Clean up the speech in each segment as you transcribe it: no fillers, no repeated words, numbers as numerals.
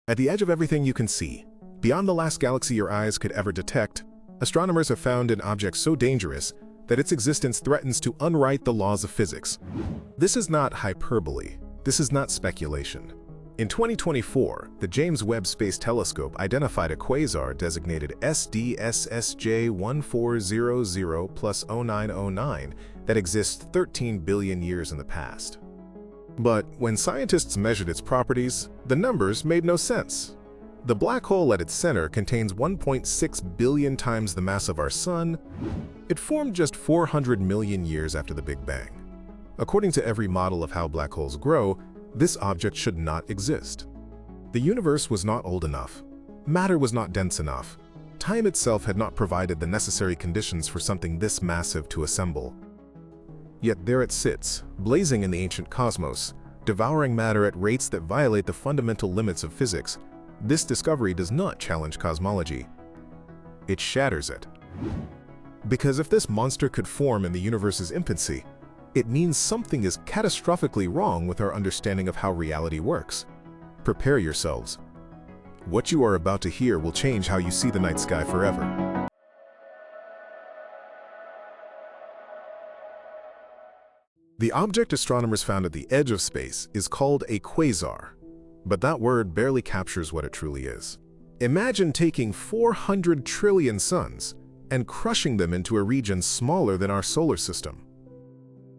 At the edge of everything you can see, beyond the last galaxy your eyes could ever detect, astronomers have found an object so dangerous that its existence threatens to unwrite the laws of physics. This is not hyperbole. This is not speculation. In 2024, the James Webb Space Telescope identified a quasar designated SDSSJ1400+0909 that exists 13 billion years in the past. But when scientists measured its properties, the numbers made no sense. The black hole at its center contains 1.6 billion times the mass of our Sun. It formed just 400 million years after the Big Bang. According to every model of how black holes grow, this object should not exist. The universe was not old enough. Matter was not dense enough. Time itself had not provided the necessary conditions for something this massive to assemble. Yet there it sits, blazing in the ancient cosmos, devouring matter at rates that violate the fundamental limits of physics. This discovery does not challenge cosmology. It shatters it. Because if this monster could form in the universe's infancy, it means something is catastrophically wrong with our understanding of how reality works. Prepare yourselves. What you are about to hear will change how you see the night sky forever. The object astronomers found at the edge of space is called a quasar, but that word barely captures what it truly is. Imagine taking 400 trillion suns and crushing them into a region smaller than our solar system.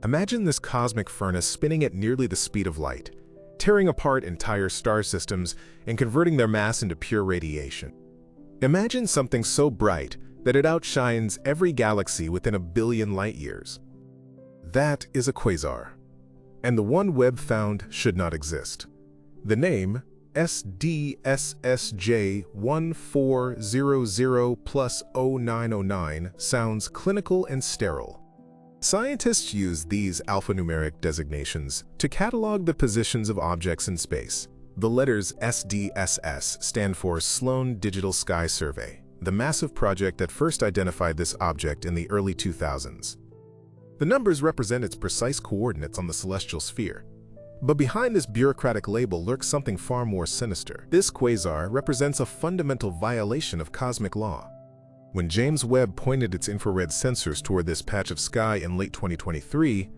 Imagine this cosmic furnace spinning at nearly the speed of light, tearing apart entire star systems and converting their mass into pure radiation. Imagine something so bright that it outshines every galaxy within a billion light years. That is a quasar, and the one Webb found should not exist. The name SDSSJ1400+0909 sounds clinical and sterile. Scientists use these alphanumeric designations to catalog the positions of objects in space. The letters SDSS stand for Sloan Digital Sky Survey, the massive project that first identified this object in the early 2000s. The numbers represent its precise coordinates on the celestial sphere. But behind this bureaucratic label lurks something far more sinister. This quasar represents a fundamental violation of cosmic law. When James Webb pointed its infrared sensors toward this patch of sky in late 2023,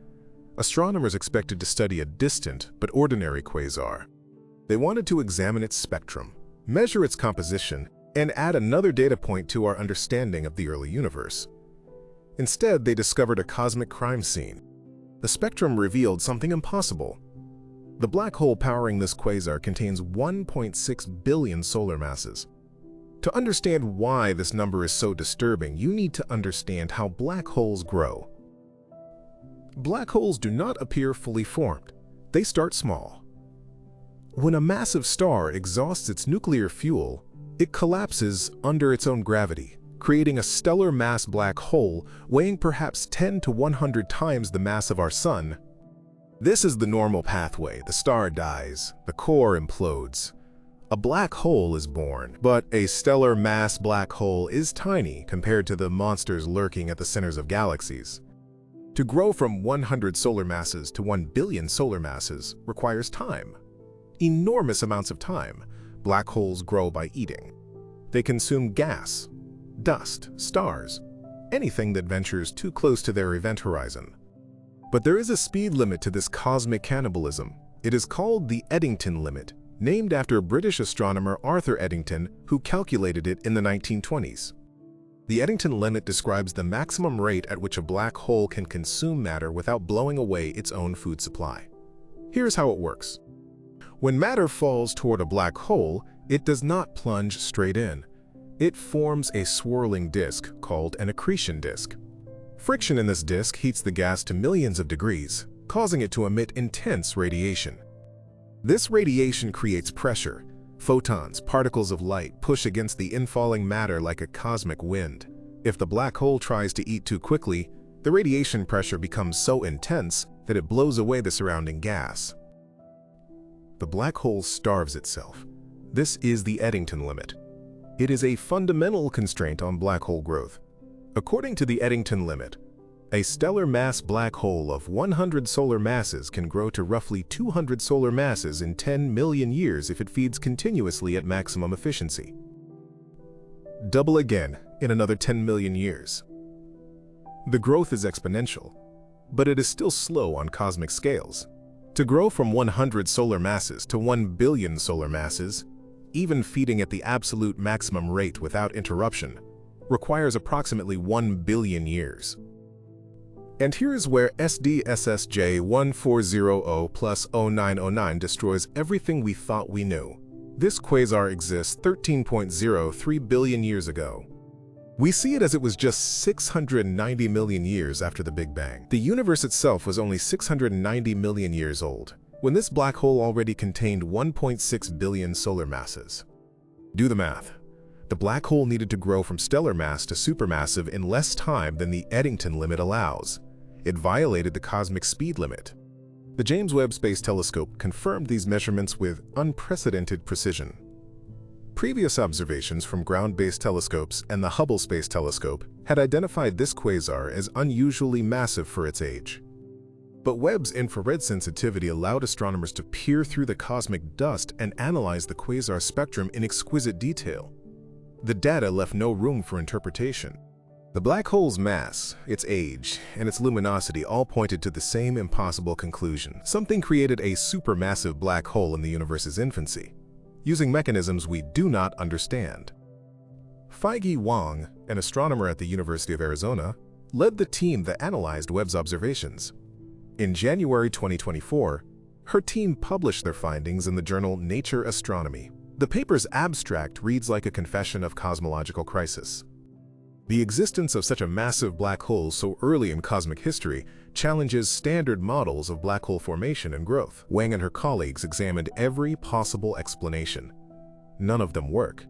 astronomers expected to study a distant but ordinary quasar. They wanted to examine its spectrum, measure its composition, and add another data point to our understanding of the early universe. Instead, they discovered a cosmic crime scene. The spectrum revealed something impossible. The black hole powering this quasar contains 1.6 billion solar masses. To understand why this number is so disturbing, you need to understand how black holes grow. Black holes do not appear fully formed. They start small. When a massive star exhausts its nuclear fuel, it collapses under its own gravity, creating a stellar mass black hole weighing perhaps 10 to 100 times the mass of our Sun. This is the normal pathway. The star dies, the core implodes. A black hole is born, but a stellar mass black hole is tiny compared to the monsters lurking at the centers of galaxies. To grow from 100 solar masses to 1 billion solar masses requires time. Enormous amounts of time. Black holes grow by eating. They consume gas, dust, stars, anything that ventures too close to their event horizon. But there is a speed limit to this cosmic cannibalism. It is called the Eddington limit, named after British astronomer Arthur Eddington, who calculated it in the 1920s. The Eddington limit describes the maximum rate at which a black hole can consume matter without blowing away its own food supply. Here's how it works. When matter falls toward a black hole, it does not plunge straight in. It forms a swirling disk called an accretion disk. Friction in this disk heats the gas to millions of degrees, causing it to emit intense radiation. This radiation creates pressure. Photons, particles of light, push against the infalling matter like a cosmic wind. If the black hole tries to eat too quickly, the radiation pressure becomes so intense that it blows away the surrounding gas. The black hole starves itself. This is the Eddington limit. It is a fundamental constraint on black hole growth. According to the Eddington limit, A stellar mass black hole of 100 solar masses can grow to roughly 200 solar masses in 10 million years if it feeds continuously at maximum efficiency. Double again in another 10 million years. The growth is exponential, but it is still slow on cosmic scales. To grow from 100 solar masses to 1 billion solar masses, even feeding at the absolute maximum rate without interruption, requires approximately 1 billion years. And here is where SDSSJ1400 plus 0909 destroys everything we thought we knew. This quasar exists 13.03 billion years ago. We see it as it was just 690 million years after the Big Bang. The universe itself was only 690 million years old, when this black hole already contained 1.6 billion solar masses. Do the math. The black hole needed to grow from stellar mass to supermassive in less time than the Eddington limit allows. It violated the cosmic speed limit. The James Webb Space Telescope confirmed these measurements with unprecedented precision. Previous observations from ground-based telescopes and the Hubble Space Telescope had identified this quasar as unusually massive for its age. But Webb's infrared sensitivity allowed astronomers to peer through the cosmic dust and analyze the quasar spectrum in exquisite detail. The data left no room for interpretation. The black hole's mass, its age, and its luminosity all pointed to the same impossible conclusion. Something created a supermassive black hole in the universe's infancy, using mechanisms we do not understand. Feige Wang, an astronomer at the University of Arizona, led the team that analyzed Webb's observations. In January 2024, her team published their findings in the journal Nature Astronomy. The paper's abstract reads like a confession of cosmological crisis. The existence of such a massive black hole so early in cosmic history challenges standard models of black hole formation and growth. Wang and her colleagues examined every possible explanation. None of them work.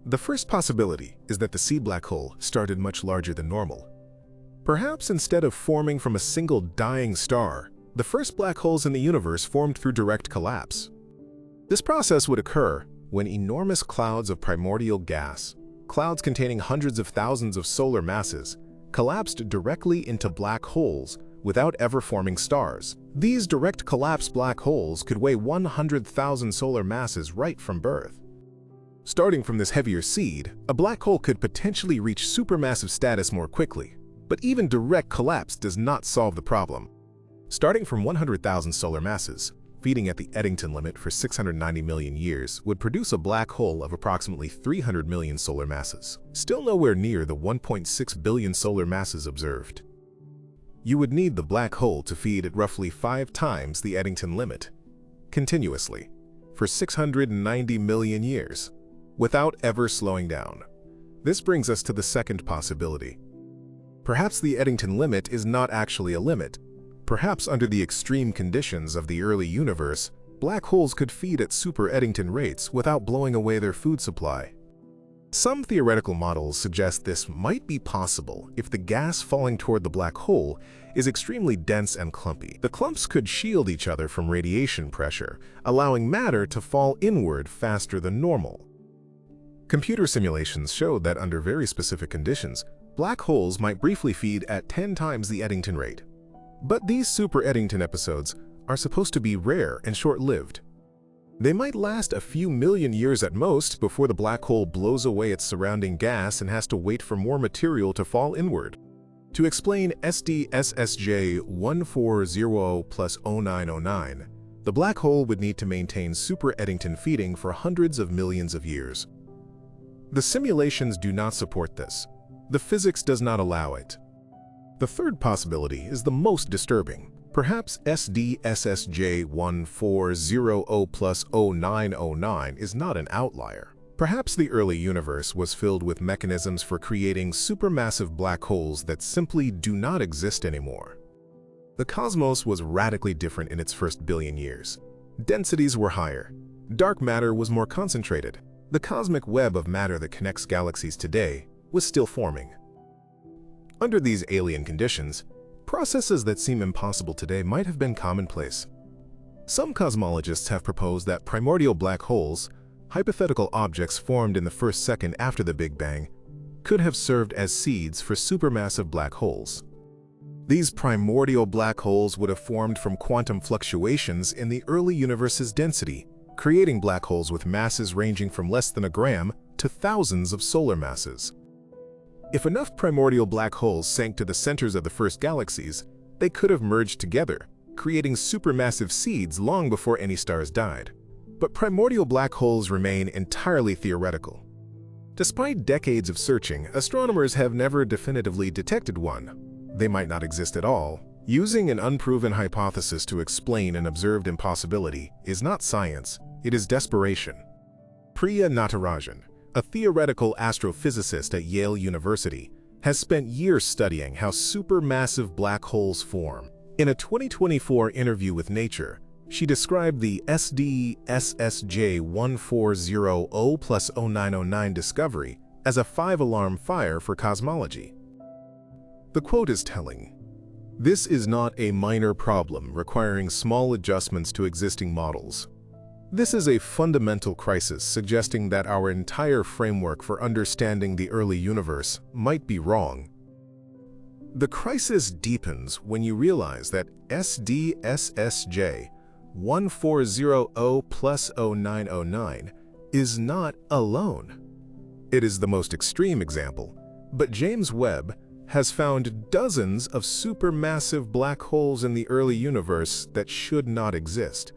The first possibility is that the seed black hole started much larger than normal. Perhaps instead of forming from a single dying star, the first black holes in the universe formed through direct collapse. This process would occur when enormous clouds of primordial gas, clouds containing hundreds of thousands of solar masses, collapsed directly into black holes without ever forming stars. These direct collapse black holes could weigh 100,000 solar masses right from birth. Starting from this heavier seed, a black hole could potentially reach supermassive status more quickly. But even direct collapse does not solve the problem. Starting from 100,000 solar masses, feeding at the Eddington limit for 690 million years would produce a black hole of approximately 300 million solar masses, still nowhere near the 1.6 billion solar masses observed. You would need the black hole to feed at roughly 5 times the Eddington limit, continuously, for 690 million years, without ever slowing down. This brings us to the second possibility. Perhaps the Eddington limit is not actually a limit. Perhaps under the extreme conditions of the early universe, black holes could feed at super Eddington rates without blowing away their food supply. Some theoretical models suggest this might be possible if the gas falling toward the black hole is extremely dense and clumpy. The clumps could shield each other from radiation pressure, allowing matter to fall inward faster than normal. Computer simulations showed that under very specific conditions, black holes might briefly feed at 10 times the Eddington rate. But these super Eddington episodes are supposed to be rare and short-lived. They might last a few million years at most before the black hole blows away its surrounding gas and has to wait for more material to fall inward. To explain SDSSJ1400 plus 0909, the black hole would need to maintain super Eddington feeding for hundreds of millions of years. The simulations do not support this. The physics does not allow it. The third possibility is the most disturbing. Perhaps SDSSJ1400 plus 0909 is not an outlier. Perhaps the early universe was filled with mechanisms for creating supermassive black holes that simply do not exist anymore. The cosmos was radically different in its first billion years. Densities were higher. Dark matter was more concentrated. The cosmic web of matter that connects galaxies today was still forming. Under these alien conditions, processes that seem impossible today might have been commonplace. Some cosmologists have proposed that primordial black holes, hypothetical objects formed in the first second after the Big Bang, could have served as seeds for supermassive black holes. These primordial black holes would have formed from quantum fluctuations in the early universe's density, creating black holes with masses ranging from less than a gram to thousands of solar masses. If enough primordial black holes sank to the centers of the first galaxies, they could have merged together, creating supermassive seeds long before any stars died. But primordial black holes remain entirely theoretical. Despite decades of searching, astronomers have never definitively detected one. They might not exist at all. Using an unproven hypothesis to explain an observed impossibility is not science, it is desperation. Priya Natarajan, a theoretical astrophysicist at Yale University, has spent years studying how supermassive black holes form. In a 2024 interview with Nature, she described the SD-SSJ1400+0909 discovery as a 5-alarm fire for cosmology. The quote is telling. "This is not a minor problem requiring small adjustments to existing models. This is a fundamental crisis suggesting that our entire framework for understanding the early universe might be wrong." The crisis deepens when you realize that SD-SSJ1400+0909 is not alone. It is the most extreme example, but James Webb has found dozens of supermassive black holes in the early universe that should not exist.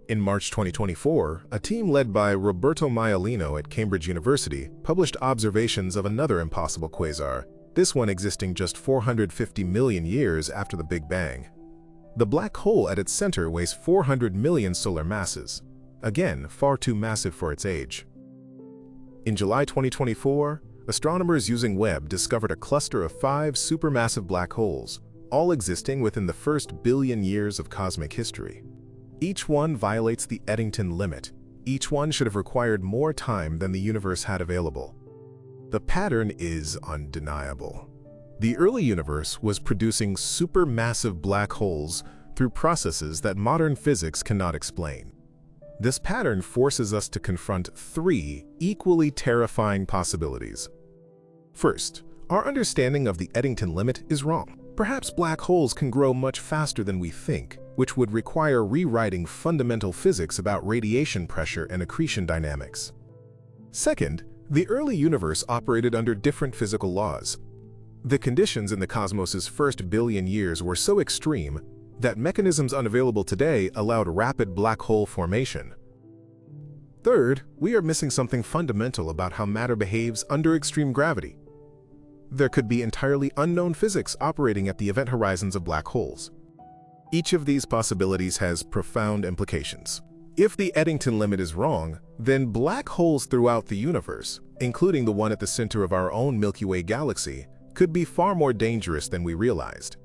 In March 2024, a team led by Roberto Maialino at Cambridge University published observations of another impossible quasar, this one existing just 450 million years after the Big Bang. The black hole at its center weighs 400 million solar masses, again far too massive for its age. In July 2024, astronomers using Webb discovered a cluster of 5 supermassive black holes, all existing within the first billion years of cosmic history. Each one violates the Eddington limit. Each one should have required more time than the universe had available. The pattern is undeniable. The early universe was producing supermassive black holes through processes that modern physics cannot explain. This pattern forces us to confront 3 equally terrifying possibilities. First, our understanding of the Eddington limit is wrong. Perhaps black holes can grow much faster than we think, which would require rewriting fundamental physics about radiation pressure and accretion dynamics. Second, the early universe operated under different physical laws. The conditions in the cosmos's first billion years were so extreme that mechanisms unavailable today allowed rapid black hole formation. Third, we are missing something fundamental about how matter behaves under extreme gravity. There could be entirely unknown physics operating at the event horizons of black holes. Each of these possibilities has profound implications. If the Eddington limit is wrong, then black holes throughout the universe, including the one at the center of our own Milky Way galaxy, could be far more dangerous than we realized.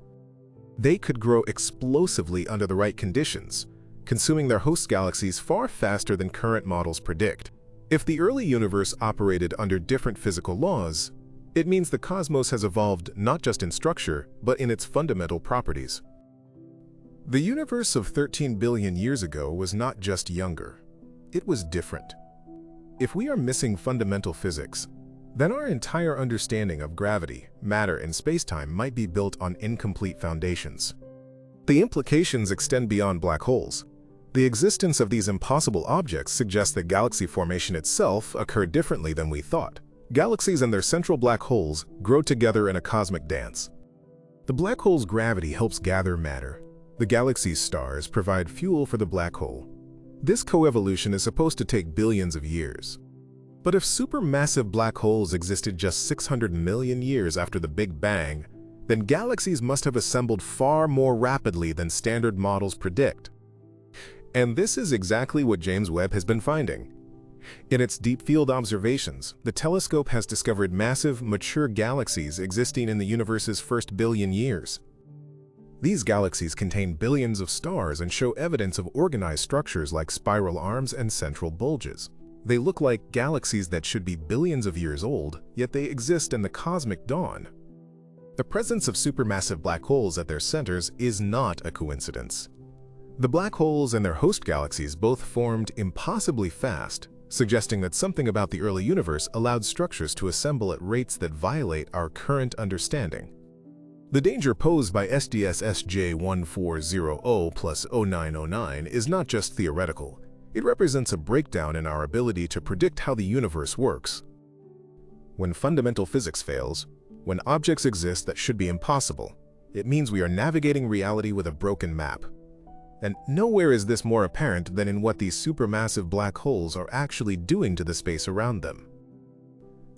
They could grow explosively under the right conditions, consuming their host galaxies far faster than current models predict. If the early universe operated under different physical laws, it means the cosmos has evolved not just in structure, but in its fundamental properties. The universe of 13 billion years ago was not just younger, it was different. If we are missing fundamental physics, then our entire understanding of gravity, matter, and spacetime might be built on incomplete foundations. The implications extend beyond black holes. The existence of these impossible objects suggests that galaxy formation itself occurred differently than we thought. Galaxies and their central black holes grow together in a cosmic dance. The black hole's gravity helps gather matter. The galaxy's stars provide fuel for the black hole. This coevolution is supposed to take billions of years. But if supermassive black holes existed just 600 million years after the Big Bang, then galaxies must have assembled far more rapidly than standard models predict. And this is exactly what James Webb has been finding. In its deep field observations, the telescope has discovered massive, mature galaxies existing in the universe's first billion years. These galaxies contain billions of stars and show evidence of organized structures like spiral arms and central bulges. They look like galaxies that should be billions of years old, yet they exist in the cosmic dawn. The presence of supermassive black holes at their centers is not a coincidence. The black holes and their host galaxies both formed impossibly fast, suggesting that something about the early universe allowed structures to assemble at rates that violate our current understanding. The danger posed by SDSS-J1400+0909 is not just theoretical. It represents a breakdown in our ability to predict how the universe works. When fundamental physics fails, when objects exist that should be impossible, it means we are navigating reality with a broken map. And nowhere is this more apparent than in what these supermassive black holes are actually doing to the space around them.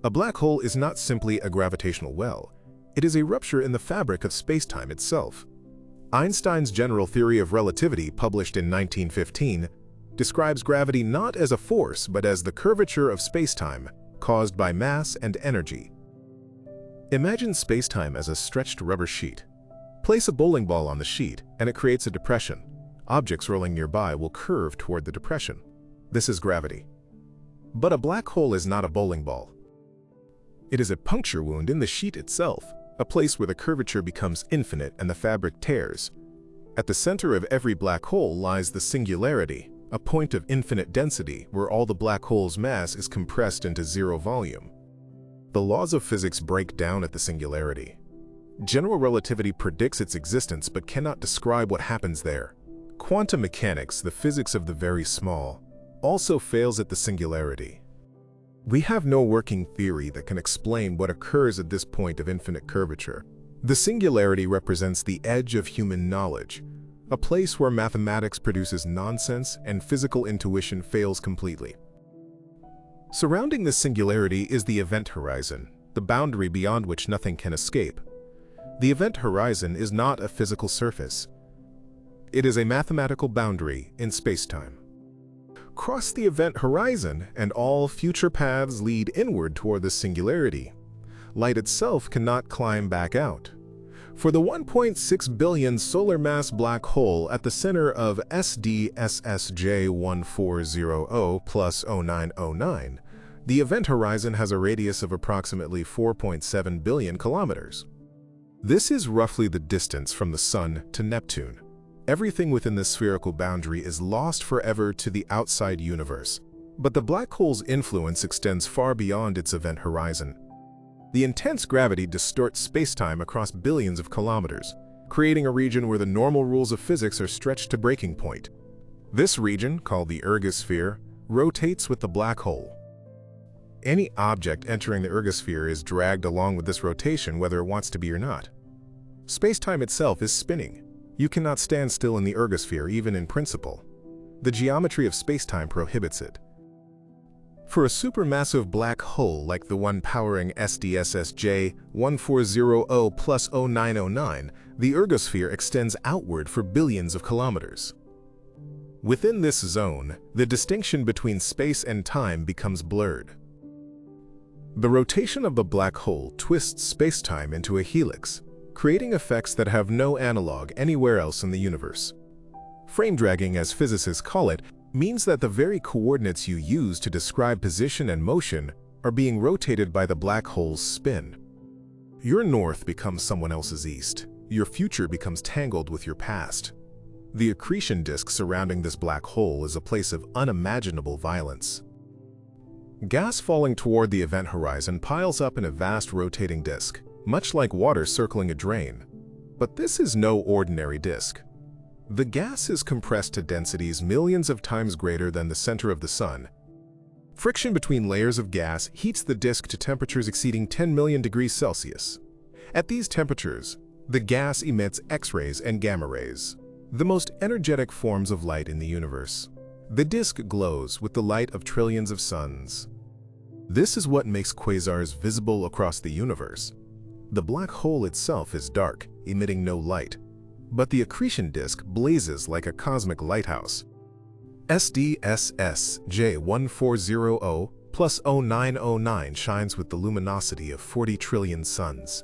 A black hole is not simply a gravitational well. It is a rupture in the fabric of space-time itself. Einstein's general theory of relativity, published in 1915, describes gravity not as a force but as the curvature of space-time caused by mass and energy. Imagine space-time as a stretched rubber sheet. Place a bowling ball on the sheet and it creates a depression. Objects rolling nearby will curve toward the depression. This is gravity. But a black hole is not a bowling ball. It is a puncture wound in the sheet itself, a place where the curvature becomes infinite and the fabric tears. At the center of every black hole lies the singularity, a point of infinite density where all the black hole's mass is compressed into zero volume. The laws of physics break down at the singularity. General relativity predicts its existence but cannot describe what happens there. Quantum mechanics, the physics of the very small, also fails at the singularity. We have no working theory that can explain what occurs at this point of infinite curvature. The singularity represents the edge of human knowledge, a place where mathematics produces nonsense and physical intuition fails completely. Surrounding this singularity is the event horizon, the boundary beyond which nothing can escape. The event horizon is not a physical surface. It is a mathematical boundary in spacetime. Cross the event horizon, and all future paths lead inward toward the singularity. Light itself cannot climb back out. For the 1.6 billion solar mass black hole at the center of SDSSJ1400+0909, the event horizon has a radius of approximately 4.7 billion kilometers. This is roughly the distance from the Sun to Neptune. Everything within this spherical boundary is lost forever to the outside universe. But the black hole's influence extends far beyond its event horizon. The intense gravity distorts spacetime across billions of kilometers, creating a region where the normal rules of physics are stretched to breaking point. This region, called the ergosphere, rotates with the black hole. Any object entering the ergosphere is dragged along with this rotation whether it wants to be or not. Spacetime itself is spinning. You cannot stand still in the ergosphere even in principle. The geometry of spacetime prohibits it. For a supermassive black hole like the one powering SDSSJ 1400+0909, the ergosphere extends outward for billions of kilometers. Within this zone, the distinction between space and time becomes blurred. The rotation of the black hole twists spacetime into a helix, creating effects that have no analog anywhere else in the universe. Frame dragging, as physicists call it, means that the very coordinates you use to describe position and motion are being rotated by the black hole's spin. Your north becomes someone else's east. Your future becomes tangled with your past. The accretion disk surrounding this black hole is a place of unimaginable violence. Gas falling toward the event horizon piles up in a vast rotating disk, much like water circling a drain. But this is no ordinary disk. The gas is compressed to densities millions of times greater than the center of the Sun. Friction between layers of gas heats the disk to temperatures exceeding 10 million degrees Celsius. At these temperatures, the gas emits X-rays and gamma rays, the most energetic forms of light in the universe. The disk glows with the light of trillions of suns. This is what makes quasars visible across the universe. The black hole itself is dark, emitting no light, but the accretion disk blazes like a cosmic lighthouse. SDSS-J1400+0909 shines with the luminosity of 40 trillion suns.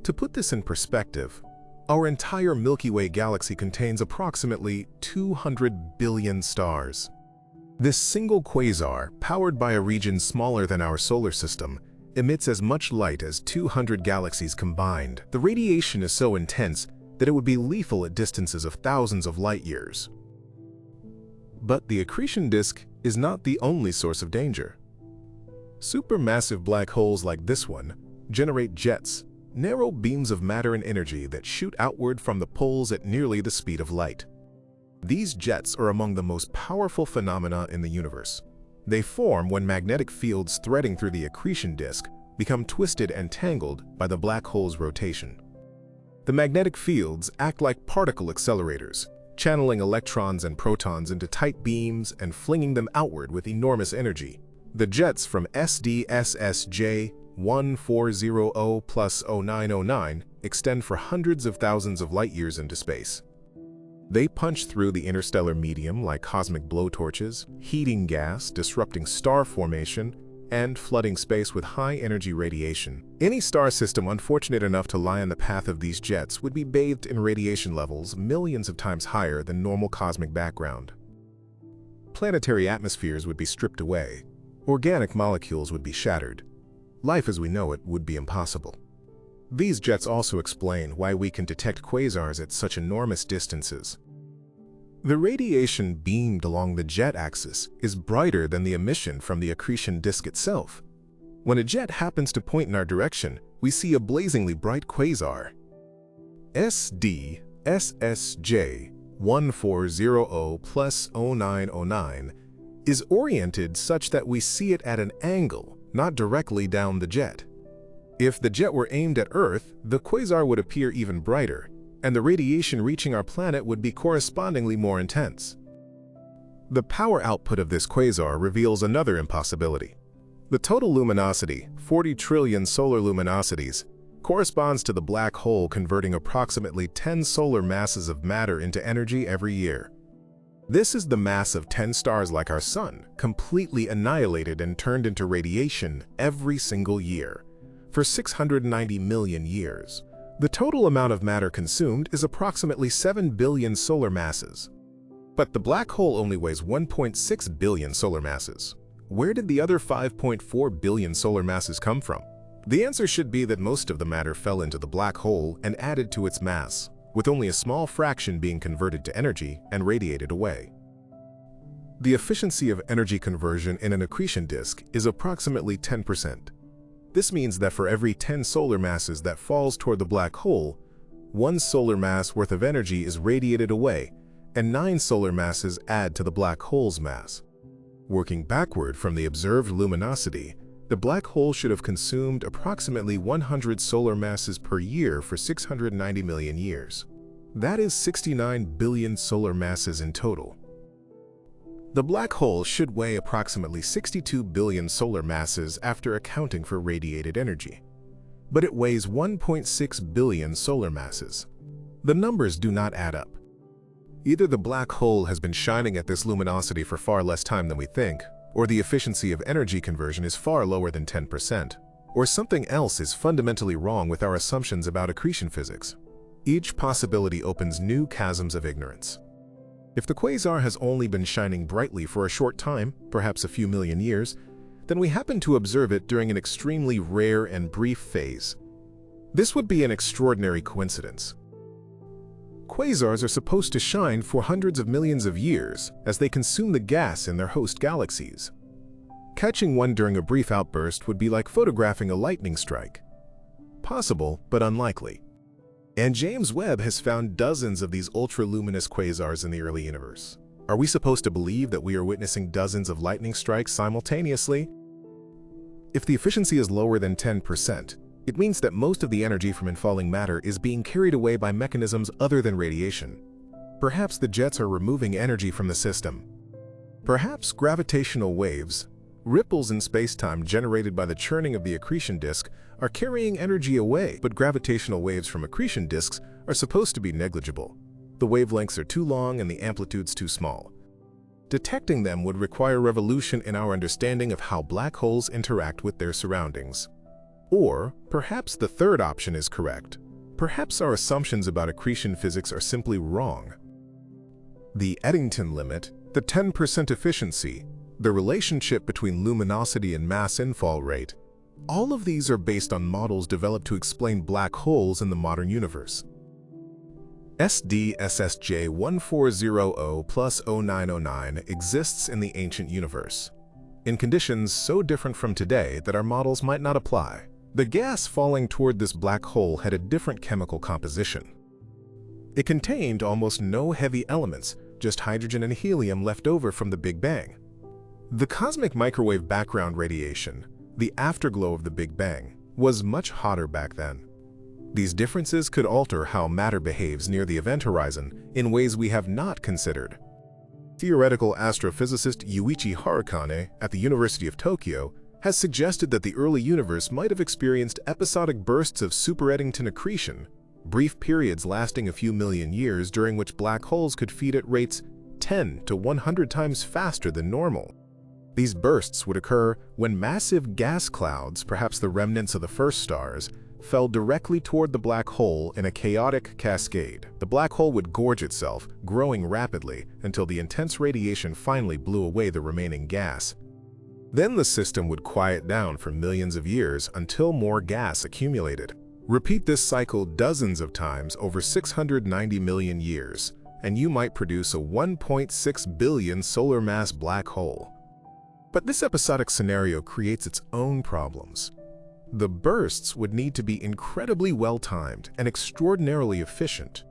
To put this in perspective, our entire Milky Way galaxy contains approximately 200 billion stars. This single quasar, powered by a region smaller than our solar system, emits as much light as 200 galaxies combined. The radiation is so intense that it would be lethal at distances of thousands of light years. But the accretion disk is not the only source of danger. Supermassive black holes like this one generate jets, narrow beams of matter and energy that shoot outward from the poles at nearly the speed of light. These jets are among the most powerful phenomena in the universe. They form when magnetic fields threading through the accretion disk become twisted and tangled by the black hole's rotation. The magnetic fields act like particle accelerators, channeling electrons and protons into tight beams and flinging them outward with enormous energy. The jets from SDSS J1400+0909 extend for hundreds of thousands of light-years into space. They punch through the interstellar medium like cosmic blowtorches, heating gas, disrupting star formation, and flooding space with high-energy radiation. Any star system unfortunate enough to lie on the path of these jets would be bathed in radiation levels millions of times higher than normal cosmic background. Planetary atmospheres would be stripped away. Organic molecules would be shattered. Life as we know it would be impossible. These jets also explain why we can detect quasars at such enormous distances. The radiation beamed along the jet axis is brighter than the emission from the accretion disk itself. When a jet happens to point in our direction, we see a blazingly bright quasar. SDSSJ 1400+0909 is oriented such that we see it at an angle, not directly down the jet. If the jet were aimed at Earth, the quasar would appear even brighter, and the radiation reaching our planet would be correspondingly more intense. The power output of this quasar reveals another impossibility. The total luminosity, 40 trillion solar luminosities, corresponds to the black hole converting approximately 10 solar masses of matter into energy every year. This is the mass of 10 stars like our Sun, completely annihilated and turned into radiation every single year, for 690 million years. The total amount of matter consumed is approximately 7 billion solar masses. But the black hole only weighs 1.6 billion solar masses. Where did the other 5.4 billion solar masses come from? The answer should be that most of the matter fell into the black hole and added to its mass, with only a small fraction being converted to energy and radiated away. The efficiency of energy conversion in an accretion disk is approximately 10%. This means that for every 10 solar masses that falls toward the black hole, 1 solar mass worth of energy is radiated away, and 9 solar masses add to the black hole's mass. Working backward from the observed luminosity, the black hole should have consumed approximately 100 solar masses per year for 690 million years. That is 69 billion solar masses in total. The black hole should weigh approximately 62 billion solar masses after accounting for radiated energy. But it weighs 1.6 billion solar masses. The numbers do not add up. Either the black hole has been shining at this luminosity for far less time than we think, or the efficiency of energy conversion is far lower than 10%, or something else is fundamentally wrong with our assumptions about accretion physics. Each possibility opens new chasms of ignorance. If the quasar has only been shining brightly for a short time, perhaps a few million years, then we happen to observe it during an extremely rare and brief phase. This would be an extraordinary coincidence. Quasars are supposed to shine for hundreds of millions of years as they consume the gas in their host galaxies. Catching one during a brief outburst would be like photographing a lightning strike. Possible, but unlikely. And James Webb has found dozens of these ultra-luminous quasars in the early universe. Are we supposed to believe that we are witnessing dozens of lightning strikes simultaneously? If the efficiency is lower than 10%, it means that most of the energy from infalling matter is being carried away by mechanisms other than radiation. Perhaps the jets are removing energy from the system. Perhaps gravitational waves, ripples in space-time generated by the churning of the accretion disk, are carrying energy away, but gravitational waves from accretion disks are supposed to be negligible. The wavelengths are too long and the amplitudes too small. Detecting them would require revolution in our understanding of how black holes interact with their surroundings. Or perhaps the third option is correct. Perhaps our assumptions about accretion physics are simply wrong. The Eddington limit, the 10% efficiency, the relationship between luminosity and mass infall rate, all of these are based on models developed to explain black holes in the modern universe. SDSSJ 1400+0909 exists in the ancient universe, in conditions so different from today that our models might not apply. The gas falling toward this black hole had a different chemical composition. It contained almost no heavy elements, just hydrogen and helium left over from the Big Bang. The cosmic microwave background radiation, the afterglow of the Big Bang, was much hotter back then. These differences could alter how matter behaves near the event horizon in ways we have not considered. Theoretical astrophysicist Yuichi Harukane at the University of Tokyo has suggested that the early universe might have experienced episodic bursts of super-Eddington accretion, brief periods lasting a few million years during which black holes could feed at rates 10 to 100 times faster than normal. These bursts would occur when massive gas clouds, perhaps the remnants of the first stars, fell directly toward the black hole in a chaotic cascade. The black hole would gorge itself, growing rapidly until the intense radiation finally blew away the remaining gas. Then the system would quiet down for millions of years until more gas accumulated. Repeat this cycle dozens of times over 690 million years, and you might produce a 1.6 billion solar mass black hole. But this episodic scenario creates its own problems. The bursts would need to be incredibly well-timed and extraordinarily efficient.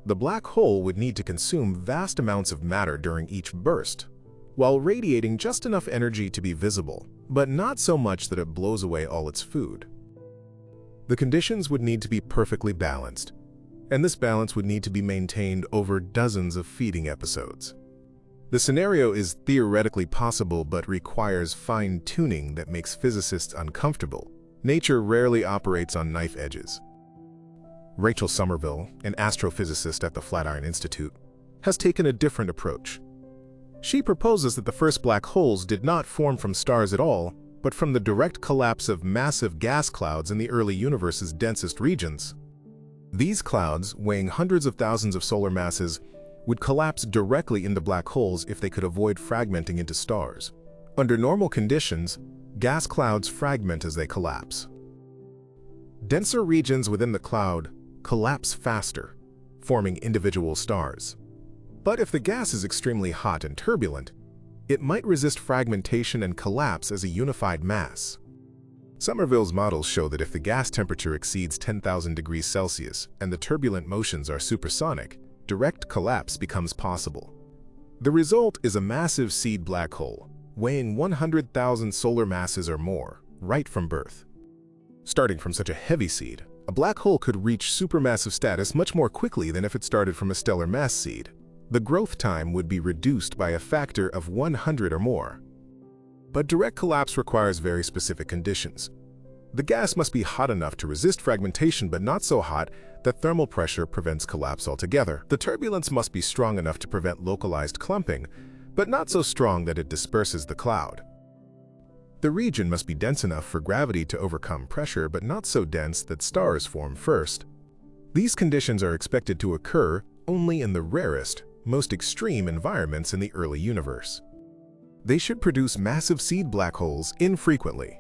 The black hole would need to consume vast amounts of matter during each burst, while radiating just enough energy to be visible, but not so much that it blows away all its food. The conditions would need to be perfectly balanced, and this balance would need to be maintained over dozens of feeding episodes. The scenario is theoretically possible but requires fine-tuning that makes physicists uncomfortable. Nature rarely operates on knife edges. Rachel Somerville, an astrophysicist at the Flatiron Institute, has taken a different approach. She proposes that the first black holes did not form from stars at all, but from the direct collapse of massive gas clouds in the early universe's densest regions. These clouds, weighing hundreds of thousands of solar masses, would collapse directly into black holes if they could avoid fragmenting into stars. Under normal conditions, gas clouds fragment as they collapse. Denser regions within the cloud collapse faster, forming individual stars. But if the gas is extremely hot and turbulent, it might resist fragmentation and collapse as a unified mass. Somerville's models show that if the gas temperature exceeds 10,000 degrees Celsius and the turbulent motions are supersonic, direct collapse becomes possible. The result is a massive seed black hole, weighing 100,000 solar masses or more, right from birth. Starting from such a heavy seed, a black hole could reach supermassive status much more quickly than if it started from a stellar mass seed. The growth time would be reduced by a factor of 100 or more. But direct collapse requires very specific conditions. The gas must be hot enough to resist fragmentation but not so hot that thermal pressure prevents collapse altogether. The turbulence must be strong enough to prevent localized clumping, but not so strong that it disperses the cloud. The region must be dense enough for gravity to overcome pressure but not so dense that stars form first. These conditions are expected to occur only in the rarest, most extreme environments in the early universe. They should produce massive seed black holes infrequently.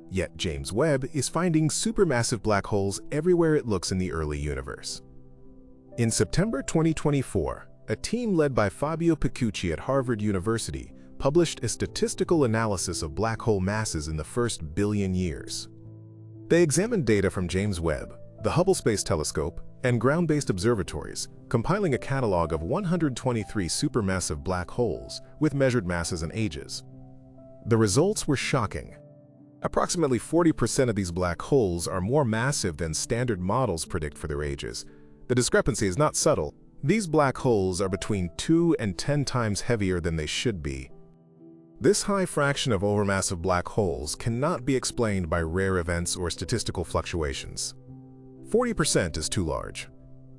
Yet James Webb is finding supermassive black holes everywhere it looks in the early universe. In September 2024, a team led by Fabio Picucci at Harvard University published a statistical analysis of black hole masses in the first billion years. They examined data from James Webb, the Hubble Space Telescope, and ground-based observatories, compiling a catalog of 123 supermassive black holes with measured masses and ages. The results were shocking. Approximately 40% of these black holes are more massive than standard models predict for their ages. The discrepancy is not subtle. These black holes are between 2 and 10 times heavier than they should be. This high fraction of overmassive black holes cannot be explained by rare events or statistical fluctuations. 40% is too large.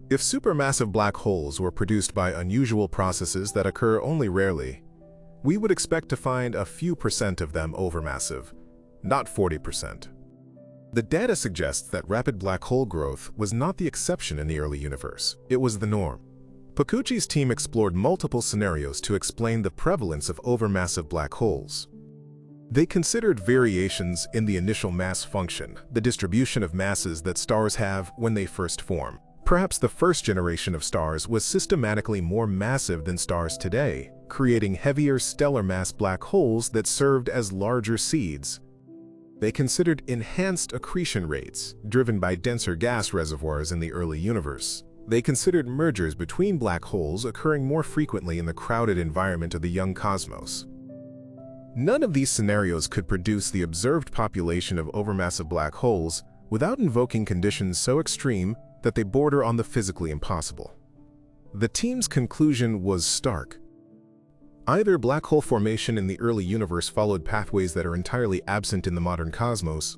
If supermassive black holes were produced by unusual processes that occur only rarely, we would expect to find a few percent of them overmassive, not 40%. The data suggests that rapid black hole growth was not the exception in the early universe, it was the norm. Picucci's team explored multiple scenarios to explain the prevalence of overmassive black holes. They considered variations in the initial mass function, the distribution of masses that stars have when they first form. Perhaps the first generation of stars was systematically more massive than stars today, creating heavier stellar mass black holes that served as larger seeds. They considered enhanced accretion rates, driven by denser gas reservoirs in the early universe. They considered mergers between black holes occurring more frequently in the crowded environment of the young cosmos. None of these scenarios could produce the observed population of overmassive black holes without invoking conditions so extreme that they border on the physically impossible. The team's conclusion was stark. Either black hole formation in the early universe followed pathways that are entirely absent in the modern cosmos,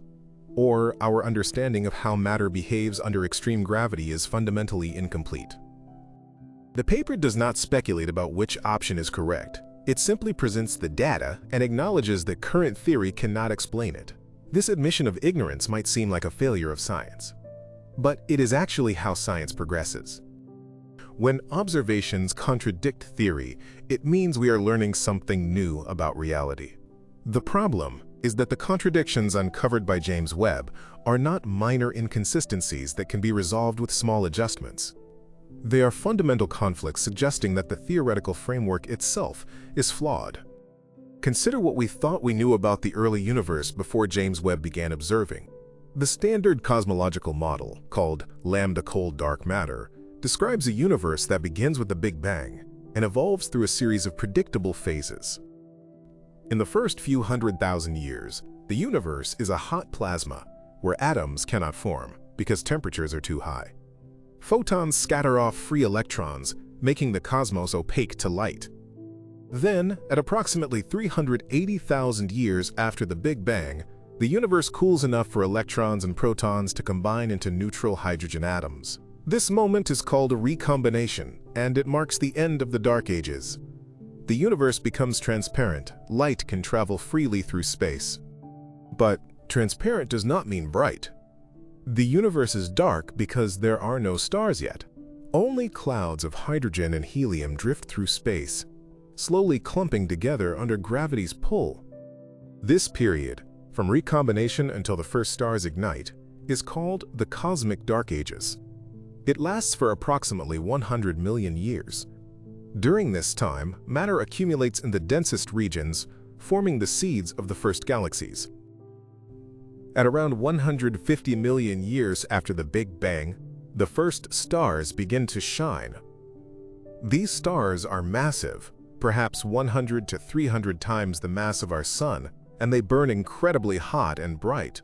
or our understanding of how matter behaves under extreme gravity is fundamentally incomplete. The paper does not speculate about which option is correct. It simply presents the data and acknowledges that current theory cannot explain it. This admission of ignorance might seem like a failure of science, but it is actually how science progresses. When observations contradict theory, it means we are learning something new about reality. The problem is that the contradictions uncovered by James Webb are not minor inconsistencies that can be resolved with small adjustments. They are fundamental conflicts suggesting that the theoretical framework itself is flawed. Consider what we thought we knew about the early universe before James Webb began observing. The standard cosmological model, called lambda cold dark matter, describes a universe that begins with the Big Bang and evolves through a series of predictable phases. In the first few 100,000 years, the universe is a hot plasma where atoms cannot form because temperatures are too high. Photons scatter off free electrons, making the cosmos opaque to light. Then, at approximately 380,000 years after the Big Bang, the universe cools enough for electrons and protons to combine into neutral hydrogen atoms. This moment is called a recombination, and it marks the end of the Dark Ages. The universe becomes transparent. Light can travel freely through space. But transparent does not mean bright. The universe is dark because there are no stars yet. Only clouds of hydrogen and helium drift through space, slowly clumping together under gravity's pull. This period, from recombination until the first stars ignite, is called the Cosmic Dark Ages. It lasts for approximately 100 million years. During this time, matter accumulates in the densest regions, forming the seeds of the first galaxies. At around 150 million years after the Big Bang, the first stars begin to shine. These stars are massive, perhaps 100 to 300 times the mass of our Sun, and they burn incredibly hot and bright.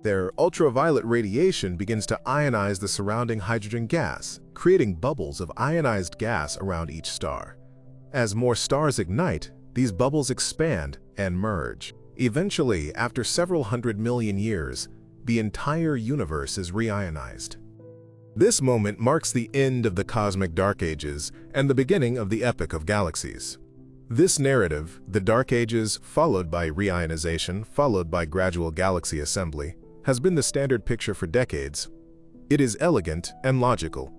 Their ultraviolet radiation begins to ionize the surrounding hydrogen gas, creating bubbles of ionized gas around each star. As more stars ignite, these bubbles expand and merge. Eventually, after several 100 million years, the entire universe is reionized. This moment marks the end of the Cosmic Dark Ages and the beginning of the epoch of galaxies. This narrative, the Dark Ages followed by reionization, followed by gradual galaxy assembly, has been the standard picture for decades. It is elegant and logical.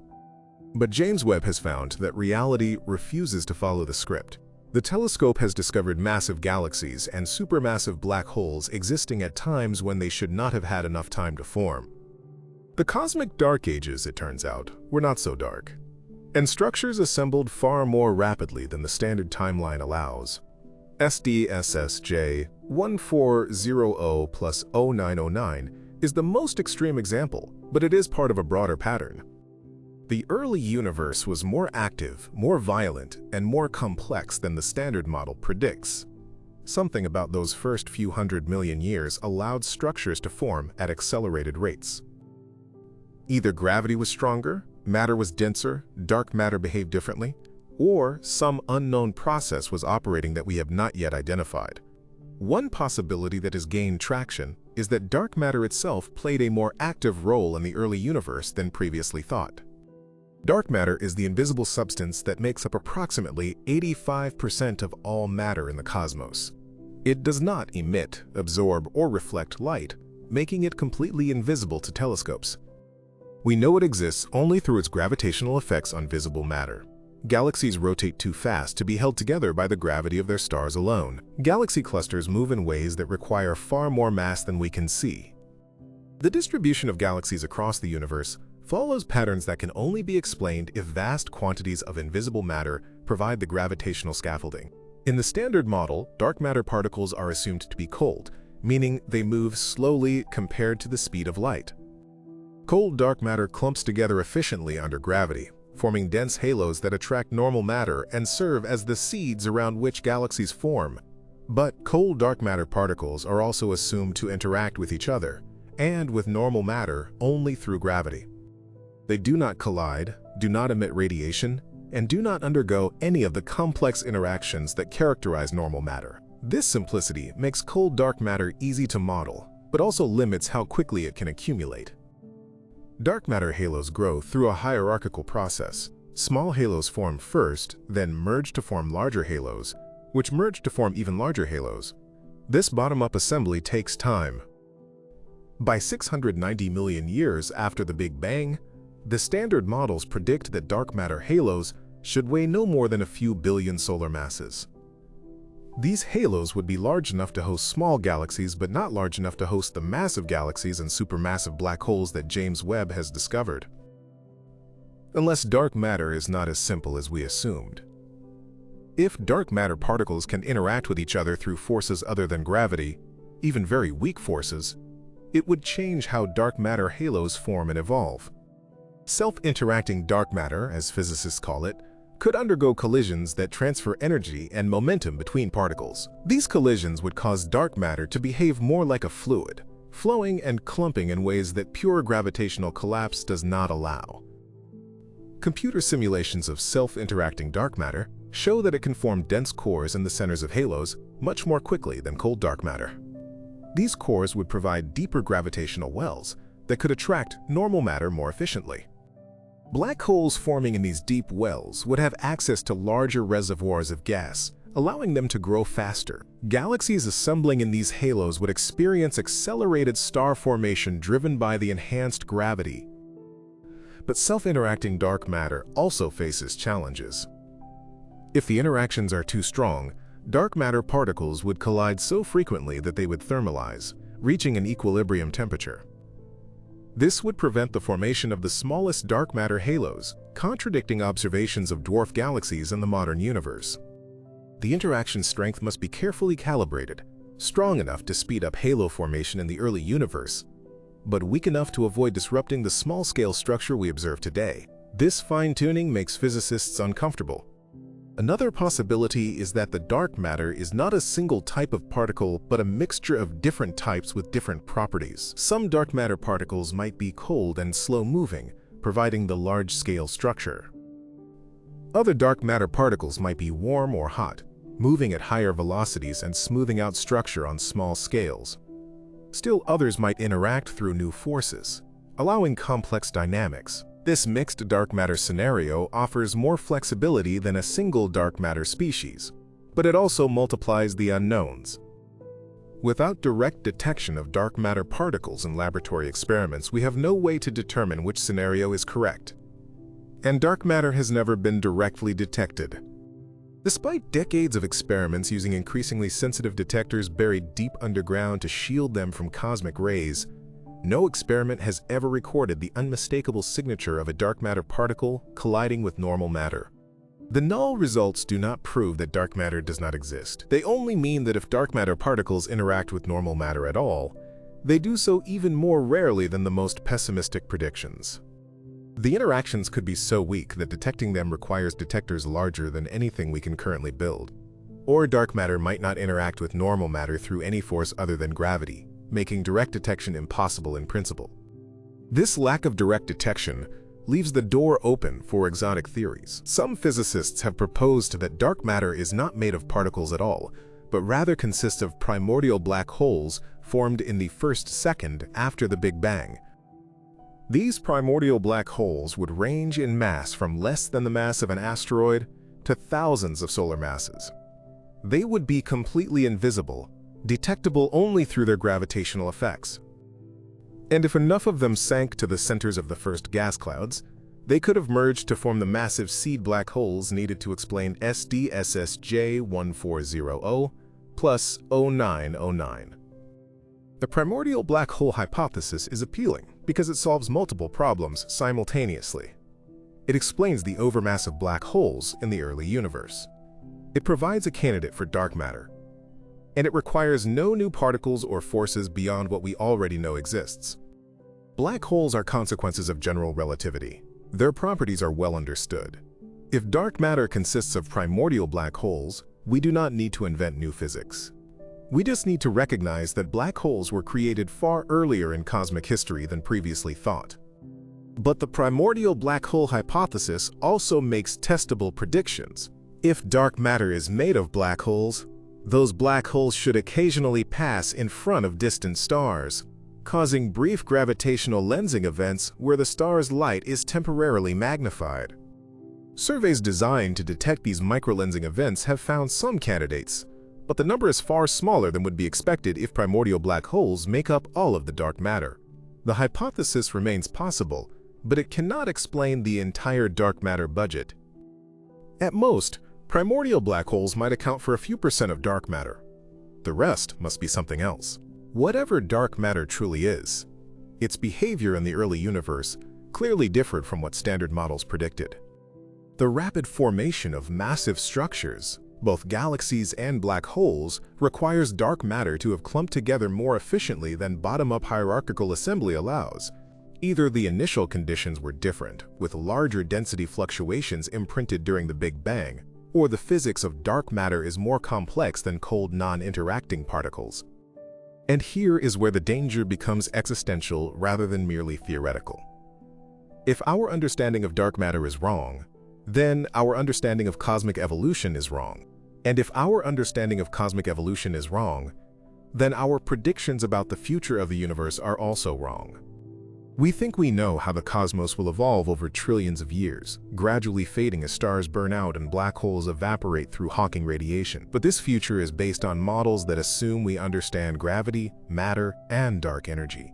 But James Webb has found that reality refuses to follow the script. The telescope has discovered massive galaxies and supermassive black holes existing at times when they should not have had enough time to form. The Cosmic Dark Ages, it turns out, were not so dark, and structures assembled far more rapidly than the standard timeline allows. SDSSJ 1400+0909 is the most extreme example, but it is part of a broader pattern. The early universe was more active, more violent, and more complex than the standard model predicts. Something about those first few 100 million years allowed structures to form at accelerated rates. Either gravity was stronger, matter was denser, dark matter behaved differently, or some unknown process was operating that we have not yet identified. One possibility that has gained traction is that dark matter itself played a more active role in the early universe than previously thought. Dark matter is the invisible substance that makes up approximately 85% of all matter in the cosmos. It does not emit, absorb, or reflect light, making it completely invisible to telescopes. We know it exists only through its gravitational effects on visible matter. Galaxies rotate too fast to be held together by the gravity of their stars alone. Galaxy clusters move in ways that require far more mass than we can see. The distribution of galaxies across the universe follows patterns that can only be explained if vast quantities of invisible matter provide the gravitational scaffolding. In the standard model, dark matter particles are assumed to be cold, meaning they move slowly compared to the speed of light. Cold dark matter clumps together efficiently under gravity, forming dense halos that attract normal matter and serve as the seeds around which galaxies form. But cold dark matter particles are also assumed to interact with each other, and with normal matter only through gravity. They do not collide, do not emit radiation, and do not undergo any of the complex interactions that characterize normal matter. This simplicity makes cold dark matter easy to model, but also limits how quickly it can accumulate. Dark matter halos grow through a hierarchical process. Small halos form first, then merge to form larger halos, which merge to form even larger halos. This bottom-up assembly takes time. By 690 million years after the Big Bang, the standard models predict that dark matter halos should weigh no more than a few billion solar masses. These halos would be large enough to host small galaxies, but not large enough to host the massive galaxies and supermassive black holes that James Webb has discovered. Unless dark matter is not as simple as we assumed. If dark matter particles can interact with each other through forces other than gravity, even very weak forces, it would change how dark matter halos form and evolve. Self-interacting dark matter, as physicists call it, could undergo collisions that transfer energy and momentum between particles. These collisions would cause dark matter to behave more like a fluid, flowing and clumping in ways that pure gravitational collapse does not allow. Computer simulations of self-interacting dark matter show that it can form dense cores in the centers of halos much more quickly than cold dark matter. These cores would provide deeper gravitational wells that could attract normal matter more efficiently. Black holes forming in these deep wells would have access to larger reservoirs of gas, allowing them to grow faster. Galaxies assembling in these halos would experience accelerated star formation driven by the enhanced gravity. But self-interacting dark matter also faces challenges. If the interactions are too strong, dark matter particles would collide so frequently that they would thermalize, reaching an equilibrium temperature. This would prevent the formation of the smallest dark matter halos, contradicting observations of dwarf galaxies in the modern universe. The interaction strength must be carefully calibrated, strong enough to speed up halo formation in the early universe, but weak enough to avoid disrupting the small-scale structure we observe today. This fine-tuning makes physicists uncomfortable. Another possibility is that the dark matter is not a single type of particle, but a mixture of different types with different properties. Some dark matter particles might be cold and slow-moving, providing the large-scale structure. Other dark matter particles might be warm or hot, moving at higher velocities and smoothing out structure on small scales. Still others might interact through new forces, allowing complex dynamics. This mixed dark matter scenario offers more flexibility than a single dark matter species, but it also multiplies the unknowns. Without direct detection of dark matter particles in laboratory experiments, we have no way to determine which scenario is correct. And dark matter has never been directly detected. Despite decades of experiments using increasingly sensitive detectors buried deep underground to shield them from cosmic rays, no experiment has ever recorded the unmistakable signature of a dark matter particle colliding with normal matter. The null results do not prove that dark matter does not exist. They only mean that if dark matter particles interact with normal matter at all, they do so even more rarely than the most pessimistic predictions. The interactions could be so weak that detecting them requires detectors larger than anything we can currently build. Or dark matter might not interact with normal matter through any force other than gravity, making direct detection impossible in principle. This lack of direct detection leaves the door open for exotic theories. Some physicists have proposed that dark matter is not made of particles at all, but rather consists of primordial black holes formed in the first second after the Big Bang. These primordial black holes would range in mass from less than the mass of an asteroid to thousands of solar masses. They would be completely invisible, detectable only through their gravitational effects. And if enough of them sank to the centers of the first gas clouds, they could have merged to form the massive seed black holes needed to explain SDSSJ1400 plus 0909. The primordial black hole hypothesis is appealing because it solves multiple problems simultaneously. It explains the overmassive black holes in the early universe. It provides a candidate for dark matter. and it requires no new particles or forces beyond what we already know exists. Black holes are consequences of general relativity. Their properties are well understood. If dark matter consists of primordial black holes, we do not need to invent new physics. We just need to recognize that black holes were created far earlier in cosmic history than previously thought. But the primordial black hole hypothesis also makes testable predictions. If dark matter is made of black holes, those black holes should occasionally pass in front of distant stars, causing brief gravitational lensing events where the star's light is temporarily magnified. Surveys designed to detect these microlensing events have found some candidates, but the number is far smaller than would be expected if primordial black holes make up all of the dark matter. The hypothesis remains possible, but it cannot explain the entire dark matter budget. At most, primordial black holes might account for a few percent of dark matter. The rest must be something else. Whatever dark matter truly is, its behavior in the early universe clearly differed from what standard models predicted. The rapid formation of massive structures, both galaxies and black holes, requires dark matter to have clumped together more efficiently than bottom-up hierarchical assembly allows. Either the initial conditions were different, with larger density fluctuations imprinted during the Big Bang, or the physics of dark matter is more complex than cold non-interacting particles. And here is where the danger becomes existential rather than merely theoretical. If our understanding of dark matter is wrong, then our understanding of cosmic evolution is wrong. And if our understanding of cosmic evolution is wrong, then our predictions about the future of the universe are also wrong. We think we know how the cosmos will evolve over trillions of years, gradually fading as stars burn out and black holes evaporate through Hawking radiation. But this future is based on models that assume we understand gravity, matter, and dark energy.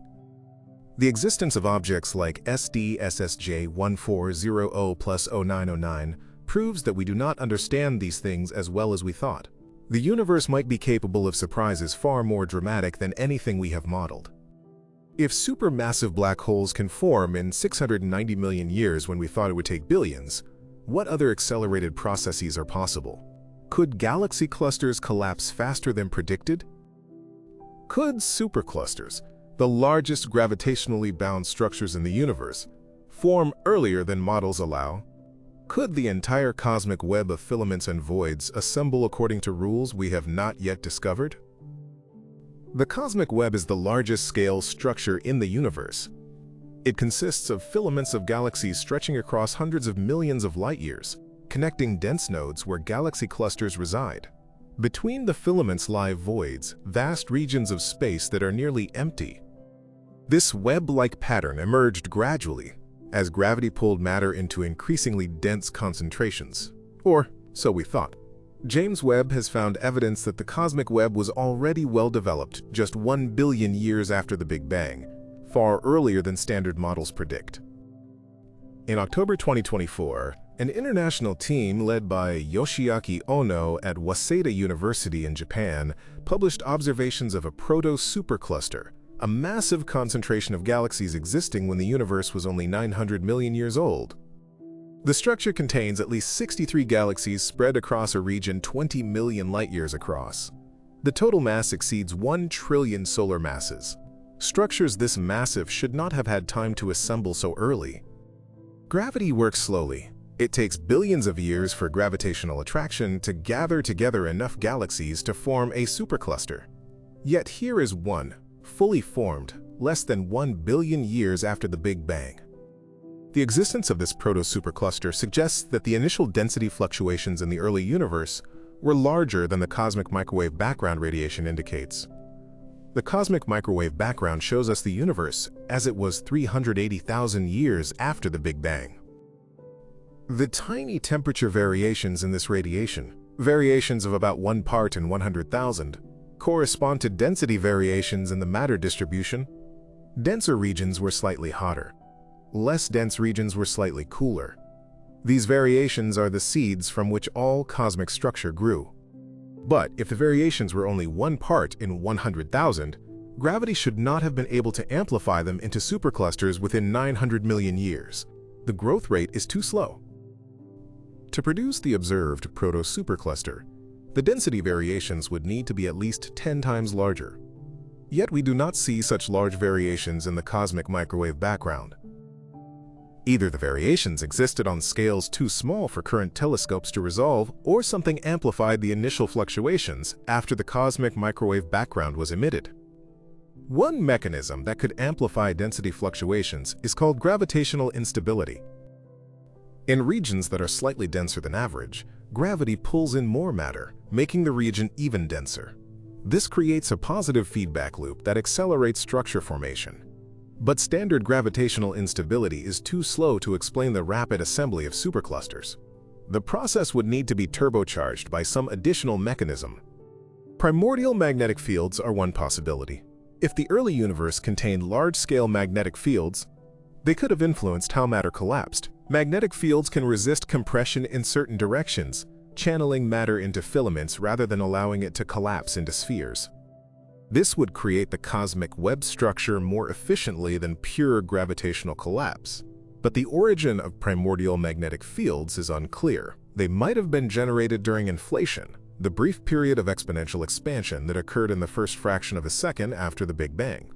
The existence of objects like SDSSJ 1400+0909 proves that we do not understand these things as well as we thought. The universe might be capable of surprises far more dramatic than anything we have modeled. If supermassive black holes can form in 690 million years when we thought it would take billions, what other accelerated processes are possible? Could galaxy clusters collapse faster than predicted? Could superclusters, the largest gravitationally bound structures in the universe, form earlier than models allow? Could the entire cosmic web of filaments and voids assemble according to rules we have not yet discovered? The cosmic web is the largest scale structure in the universe. It consists of filaments of galaxies stretching across hundreds of millions of light years, connecting dense nodes where galaxy clusters reside. Between the filaments lie voids, vast regions of space that are nearly empty. This web-like pattern emerged gradually as gravity pulled matter into increasingly dense concentrations. Or so we thought. James Webb has found evidence that the cosmic web was already well developed just 1 billion years after the Big Bang, far earlier than standard models predict. In October 2024, an international team led by Yoshiaki Ono at Waseda University in Japan published observations of a proto-supercluster, a massive concentration of galaxies existing when the universe was only 900 million years old. The structure contains at least 63 galaxies spread across a region 20 million light-years across. The total mass exceeds 1 trillion solar masses. Structures this massive should not have had time to assemble so early. Gravity works slowly. It takes billions of years for gravitational attraction to gather together enough galaxies to form a supercluster. Yet here is one, fully formed, less than 1 billion years after the Big Bang. The existence of this proto-supercluster suggests that the initial density fluctuations in the early universe were larger than the cosmic microwave background radiation indicates. The cosmic microwave background shows us the universe as it was 380,000 years after the Big Bang. The tiny temperature variations in this radiation, variations of about 1 part in 100,000, correspond to density variations in the matter distribution. Denser regions were slightly hotter. Less dense regions were slightly cooler. These variations are the seeds from which all cosmic structure grew. But if the variations were only 1 part in 100,000, gravity should not have been able to amplify them into superclusters within 900 million years. The growth rate is too slow. To produce the observed proto-supercluster, the density variations would need to be at least 10 times larger. Yet we do not see such large variations in the cosmic microwave background. Either the variations existed on scales too small for current telescopes to resolve, or something amplified the initial fluctuations after the cosmic microwave background was emitted. One mechanism that could amplify density fluctuations is called gravitational instability. In regions that are slightly denser than average, gravity pulls in more matter, making the region even denser. This creates a positive feedback loop that accelerates structure formation. But standard gravitational instability is too slow to explain the rapid assembly of superclusters. The process would need to be turbocharged by some additional mechanism. Primordial magnetic fields are one possibility. If the early universe contained large-scale magnetic fields, they could have influenced how matter collapsed. Magnetic fields can resist compression in certain directions, channeling matter into filaments rather than allowing it to collapse into spheres. This would create the cosmic web structure more efficiently than pure gravitational collapse. But the origin of primordial magnetic fields is unclear. They might have been generated during inflation, the brief period of exponential expansion that occurred in the first fraction of a second after the Big Bang.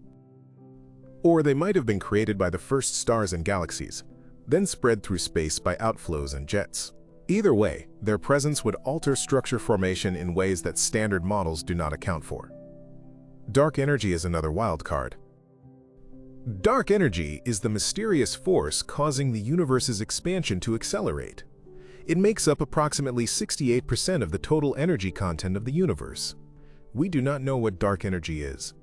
Or they might have been created by the first stars and galaxies, then spread through space by outflows and jets. Either way, their presence would alter structure formation in ways that standard models do not account for. Dark energy is another wild card. Dark energy is the mysterious force causing the universe's expansion to accelerate. It makes up approximately 68% of the total energy content of the universe. We do not know what dark energy is.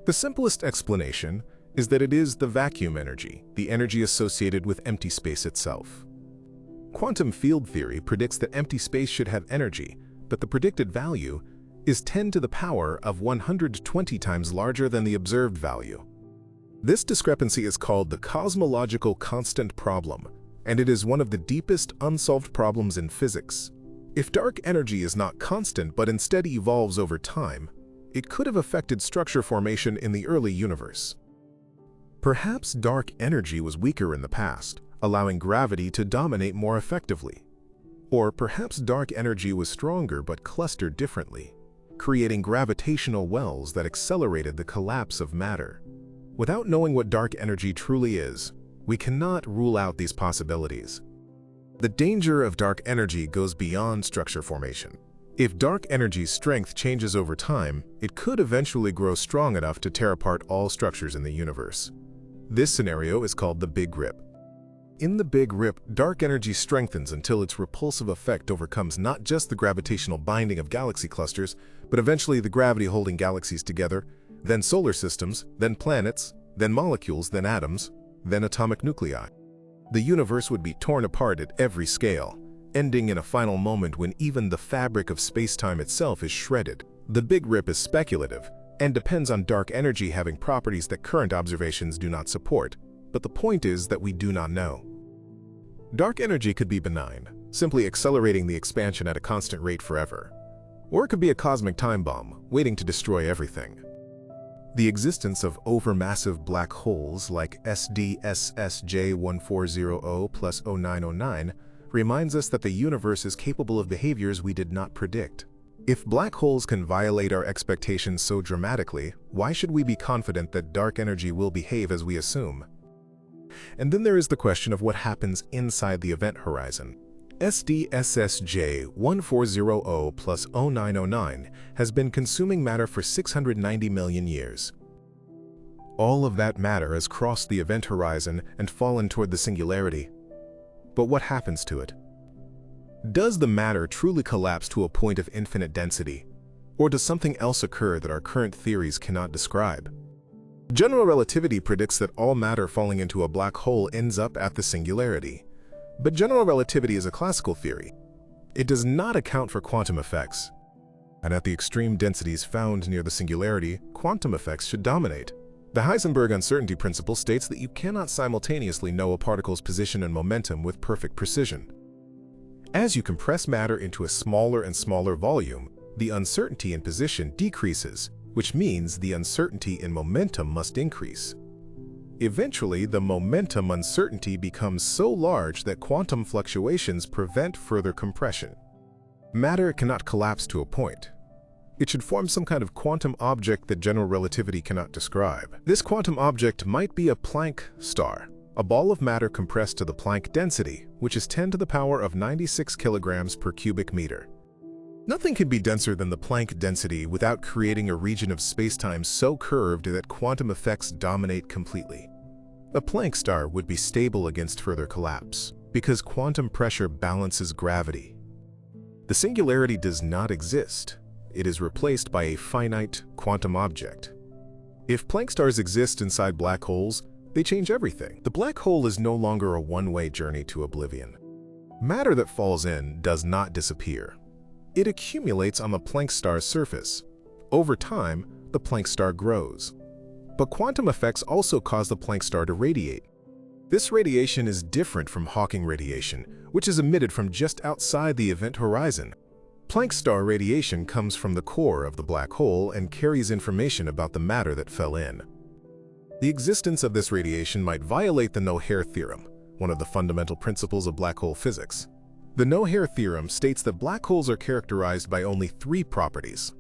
The simplest explanation is that it is the vacuum energy, the energy associated with empty space itself. Quantum field theory predicts that empty space should have energy, but the predicted value is 10 to the power of 120 times larger than the observed value. This discrepancy is called the cosmological constant problem, and it is one of the deepest unsolved problems in physics. If dark energy is not constant but instead evolves over time, it could have affected structure formation in the early universe. Perhaps dark energy was weaker in the past, allowing gravity to dominate more effectively. Or perhaps dark energy was stronger but clustered differently, creating gravitational wells that accelerated the collapse of matter. Without knowing what dark energy truly is, we cannot rule out these possibilities. The danger of dark energy goes beyond structure formation. If dark energy's strength changes over time, it could eventually grow strong enough to tear apart all structures in the universe. This scenario is called the Big Rip. In the Big Rip, dark energy strengthens until its repulsive effect overcomes not just the gravitational binding of galaxy clusters, but eventually the gravity holding galaxies together, then solar systems, then planets, then molecules, then atoms, then atomic nuclei. The universe would be torn apart at every scale, ending in a final moment when even the fabric of space-time itself is shredded. The Big Rip is speculative and depends on dark energy having properties that current observations do not support, but the point is that we do not know. Dark energy could be benign, simply accelerating the expansion at a constant rate forever. Or it could be a cosmic time bomb, waiting to destroy everything. The existence of overmassive black holes like SDSSJ1400+0909 reminds us that the universe is capable of behaviors we did not predict. If black holes can violate our expectations so dramatically, why should we be confident that dark energy will behave as we assume? And then there is the question of what happens inside the event horizon. SDSSJ1400+0909 has been consuming matter for 690 million years. All of that matter has crossed the event horizon and fallen toward the singularity. But what happens to it? Does the matter truly collapse to a point of infinite density? Or does something else occur that our current theories cannot describe? General relativity predicts that all matter falling into a black hole ends up at the singularity. But general relativity is a classical theory. It does not account for quantum effects. And at the extreme densities found near the singularity, quantum effects should dominate. The Heisenberg uncertainty principle states that you cannot simultaneously know a particle's position and momentum with perfect precision. As you compress matter into a smaller and smaller volume, the uncertainty in position decreases, which means the uncertainty in momentum must increase. Eventually, the momentum uncertainty becomes so large that quantum fluctuations prevent further compression. Matter cannot collapse to a point. It should form some kind of quantum object that general relativity cannot describe. This quantum object might be a Planck star, a ball of matter compressed to the Planck density, which is 10 to the power of 96 kilograms per cubic meter. Nothing can be denser than the Planck density without creating a region of spacetime so curved that quantum effects dominate completely. A Planck star would be stable against further collapse, because quantum pressure balances gravity. The singularity does not exist. It is replaced by a finite quantum object. If Planck stars exist inside black holes, they change everything. The black hole is no longer a one-way journey to oblivion. Matter that falls in does not disappear. It accumulates on the Planck star's surface. Over time, the Planck star grows. But quantum effects also cause the Planck star to radiate. This radiation is different from Hawking radiation, which is emitted from just outside the event horizon. Planck star radiation comes from the core of the black hole and carries information about the matter that fell in. The existence of this radiation might violate the no-hair theorem, one of the fundamental principles of black hole physics. The no-hair theorem states that black holes are characterized by only three properties: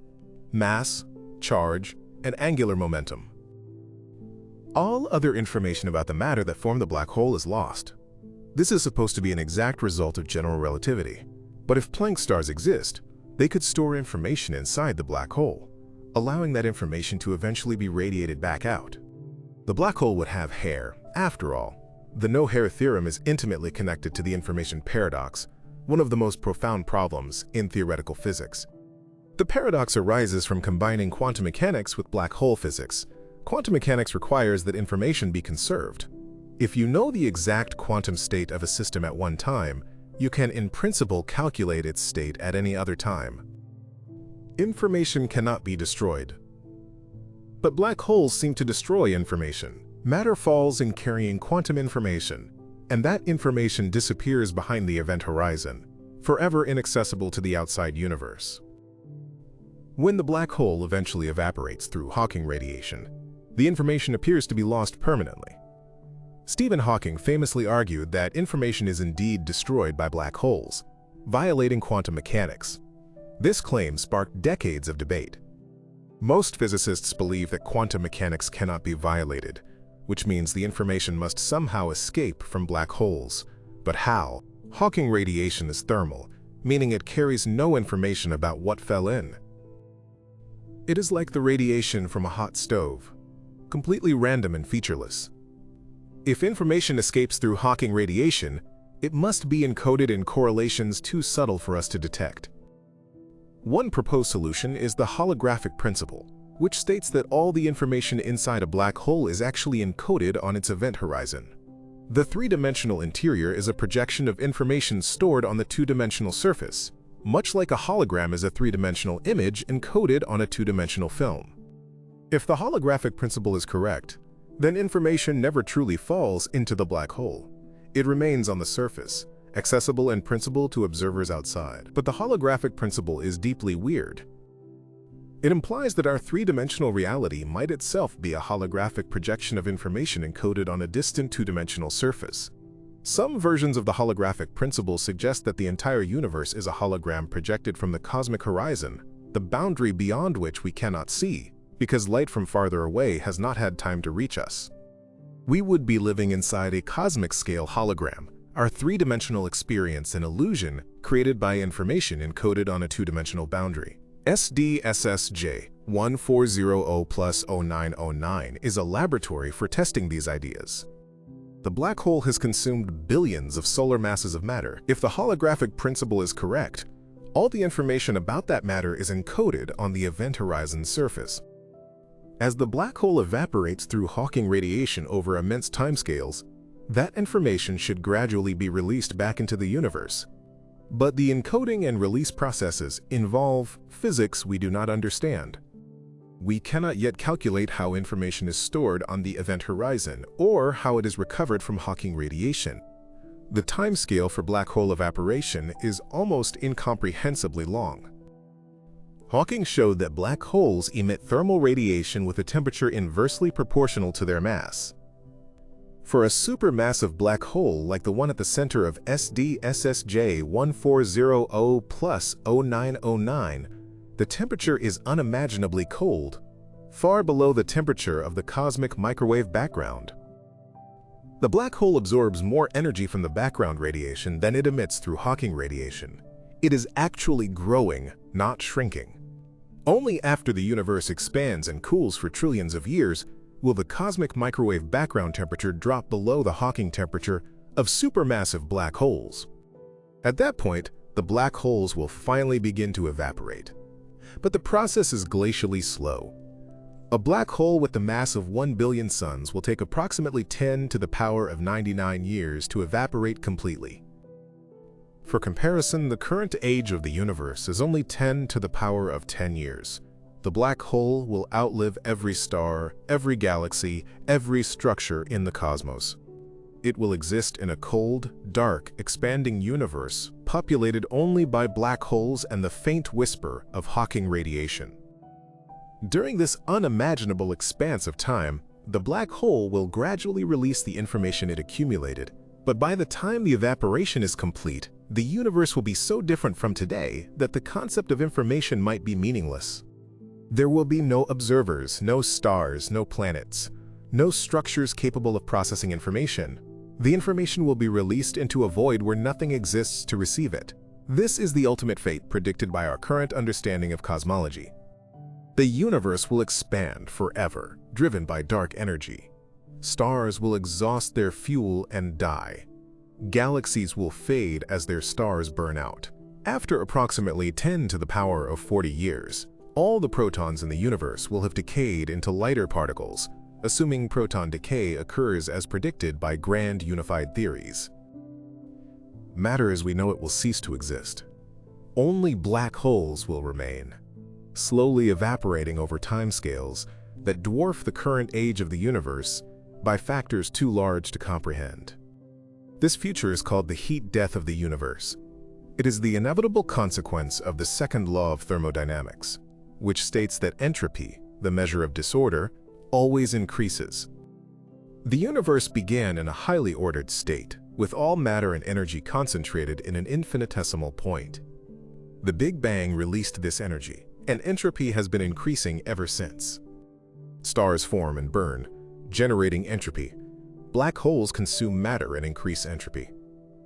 mass, charge, and angular momentum. All other information about the matter that formed the black hole is lost. This is supposed to be an exact result of general relativity. But if Planck stars exist, they could store information inside the black hole, allowing that information to eventually be radiated back out. The black hole would have hair, after all. The no-hair theorem is intimately connected to the information paradox, one of the most profound problems in theoretical physics. The paradox arises from combining quantum mechanics with black hole physics. Quantum mechanics requires that information be conserved. If you know the exact quantum state of a system at one time, you can in principle calculate its state at any other time. Information cannot be destroyed. But black holes seem to destroy information. Matter falls in carrying quantum information, and that information disappears behind the event horizon, forever inaccessible to the outside universe. When the black hole eventually evaporates through Hawking radiation, the information appears to be lost permanently. Stephen Hawking famously argued that information is indeed destroyed by black holes, violating quantum mechanics. This claim sparked decades of debate. Most physicists believe that quantum mechanics cannot be violated, which means the information must somehow escape from black holes. But how? Hawking radiation is thermal, meaning it carries no information about what fell in. It is like the radiation from a hot stove, completely random and featureless. If information escapes through Hawking radiation, it must be encoded in correlations too subtle for us to detect. One proposed solution is the holographic principle, which states that all the information inside a black hole is actually encoded on its event horizon. The three-dimensional interior is a projection of information stored on the two-dimensional surface, much like a hologram is a three-dimensional image encoded on a two-dimensional film. If the holographic principle is correct, then information never truly falls into the black hole. It remains on the surface, accessible in principle to observers outside. But the holographic principle is deeply weird. It implies that our three-dimensional reality might itself be a holographic projection of information encoded on a distant two-dimensional surface. Some versions of the holographic principle suggest that the entire universe is a hologram projected from the cosmic horizon, the boundary beyond which we cannot see, because light from farther away has not had time to reach us. We would be living inside a cosmic-scale hologram, our three-dimensional experience an illusion created by information encoded on a two-dimensional boundary. SDSSJ 1400+0909 is a laboratory for testing these ideas. The black hole has consumed billions of solar masses of matter. If the holographic principle is correct, all the information about that matter is encoded on the event horizon's surface. As the black hole evaporates through Hawking radiation over immense timescales, that information should gradually be released back into the universe. But the encoding and release processes involve physics we do not understand. We cannot yet calculate how information is stored on the event horizon or how it is recovered from Hawking radiation. The timescale for black hole evaporation is almost incomprehensibly long. Hawking showed that black holes emit thermal radiation with a temperature inversely proportional to their mass. For a supermassive black hole like the one at the center of SDSSJ 1400+0909, the temperature is unimaginably cold, far below the temperature of the cosmic microwave background. The black hole absorbs more energy from the background radiation than it emits through Hawking radiation. It is actually growing, not shrinking. Only after the universe expands and cools for trillions of years will the cosmic microwave background temperature drop below the Hawking temperature of supermassive black holes. At that point, the black holes will finally begin to evaporate. But the process is glacially slow. A black hole with the mass of 1 billion suns will take approximately 10 to the power of 99 years to evaporate completely. For comparison, the current age of the universe is only 10 to the power of 10 years. The black hole will outlive every star, every galaxy, every structure in the cosmos. It will exist in a cold, dark, expanding universe populated only by black holes and the faint whisper of Hawking radiation. During this unimaginable expanse of time, the black hole will gradually release the information it accumulated, but by the time the evaporation is complete, the universe will be so different from today that the concept of information might be meaningless. There will be no observers, no stars, no planets, no structures capable of processing information. The information will be released into a void where nothing exists to receive it. This is the ultimate fate predicted by our current understanding of cosmology. The universe will expand forever, driven by dark energy. Stars will exhaust their fuel and die. Galaxies will fade as their stars burn out. After approximately 10 to the power of 40 years, all the protons in the universe will have decayed into lighter particles, assuming proton decay occurs as predicted by grand unified theories. Matter as we know it will cease to exist. Only black holes will remain, slowly evaporating over timescales that dwarf the current age of the universe by factors too large to comprehend. This future is called the heat death of the universe. It is the inevitable consequence of the second law of thermodynamics, which states that entropy, the measure of disorder, always increases. The universe began in a highly ordered state, with all matter and energy concentrated in an infinitesimal point. The Big Bang released this energy, and entropy has been increasing ever since. Stars form and burn, generating entropy. Black holes consume matter and increase entropy.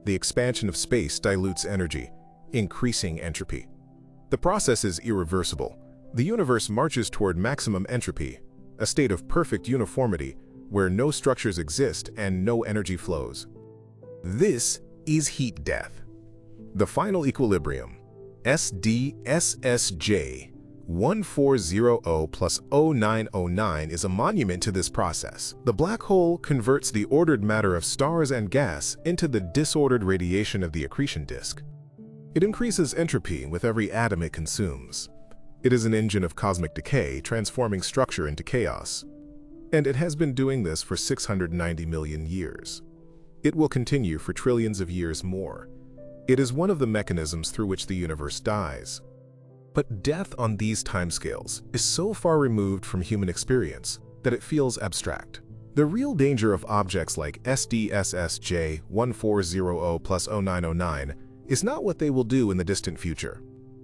The expansion of space dilutes energy, increasing entropy. The process is irreversible. The universe marches toward maximum entropy, a state of perfect uniformity where no structures exist and no energy flows. This is heat death. The final equilibrium, SDSSJ 1400+0909, is a monument to this process. The black hole converts the ordered matter of stars and gas into the disordered radiation of the accretion disk. It increases entropy with every atom it consumes. It is an engine of cosmic decay, transforming structure into chaos. And it has been doing this for 690 million years. It will continue for trillions of years more. It is one of the mechanisms through which the universe dies. But death on these timescales is so far removed from human experience that it feels abstract. The real danger of objects like SDSSJ 1400+0909 is not what they will do in the distant future.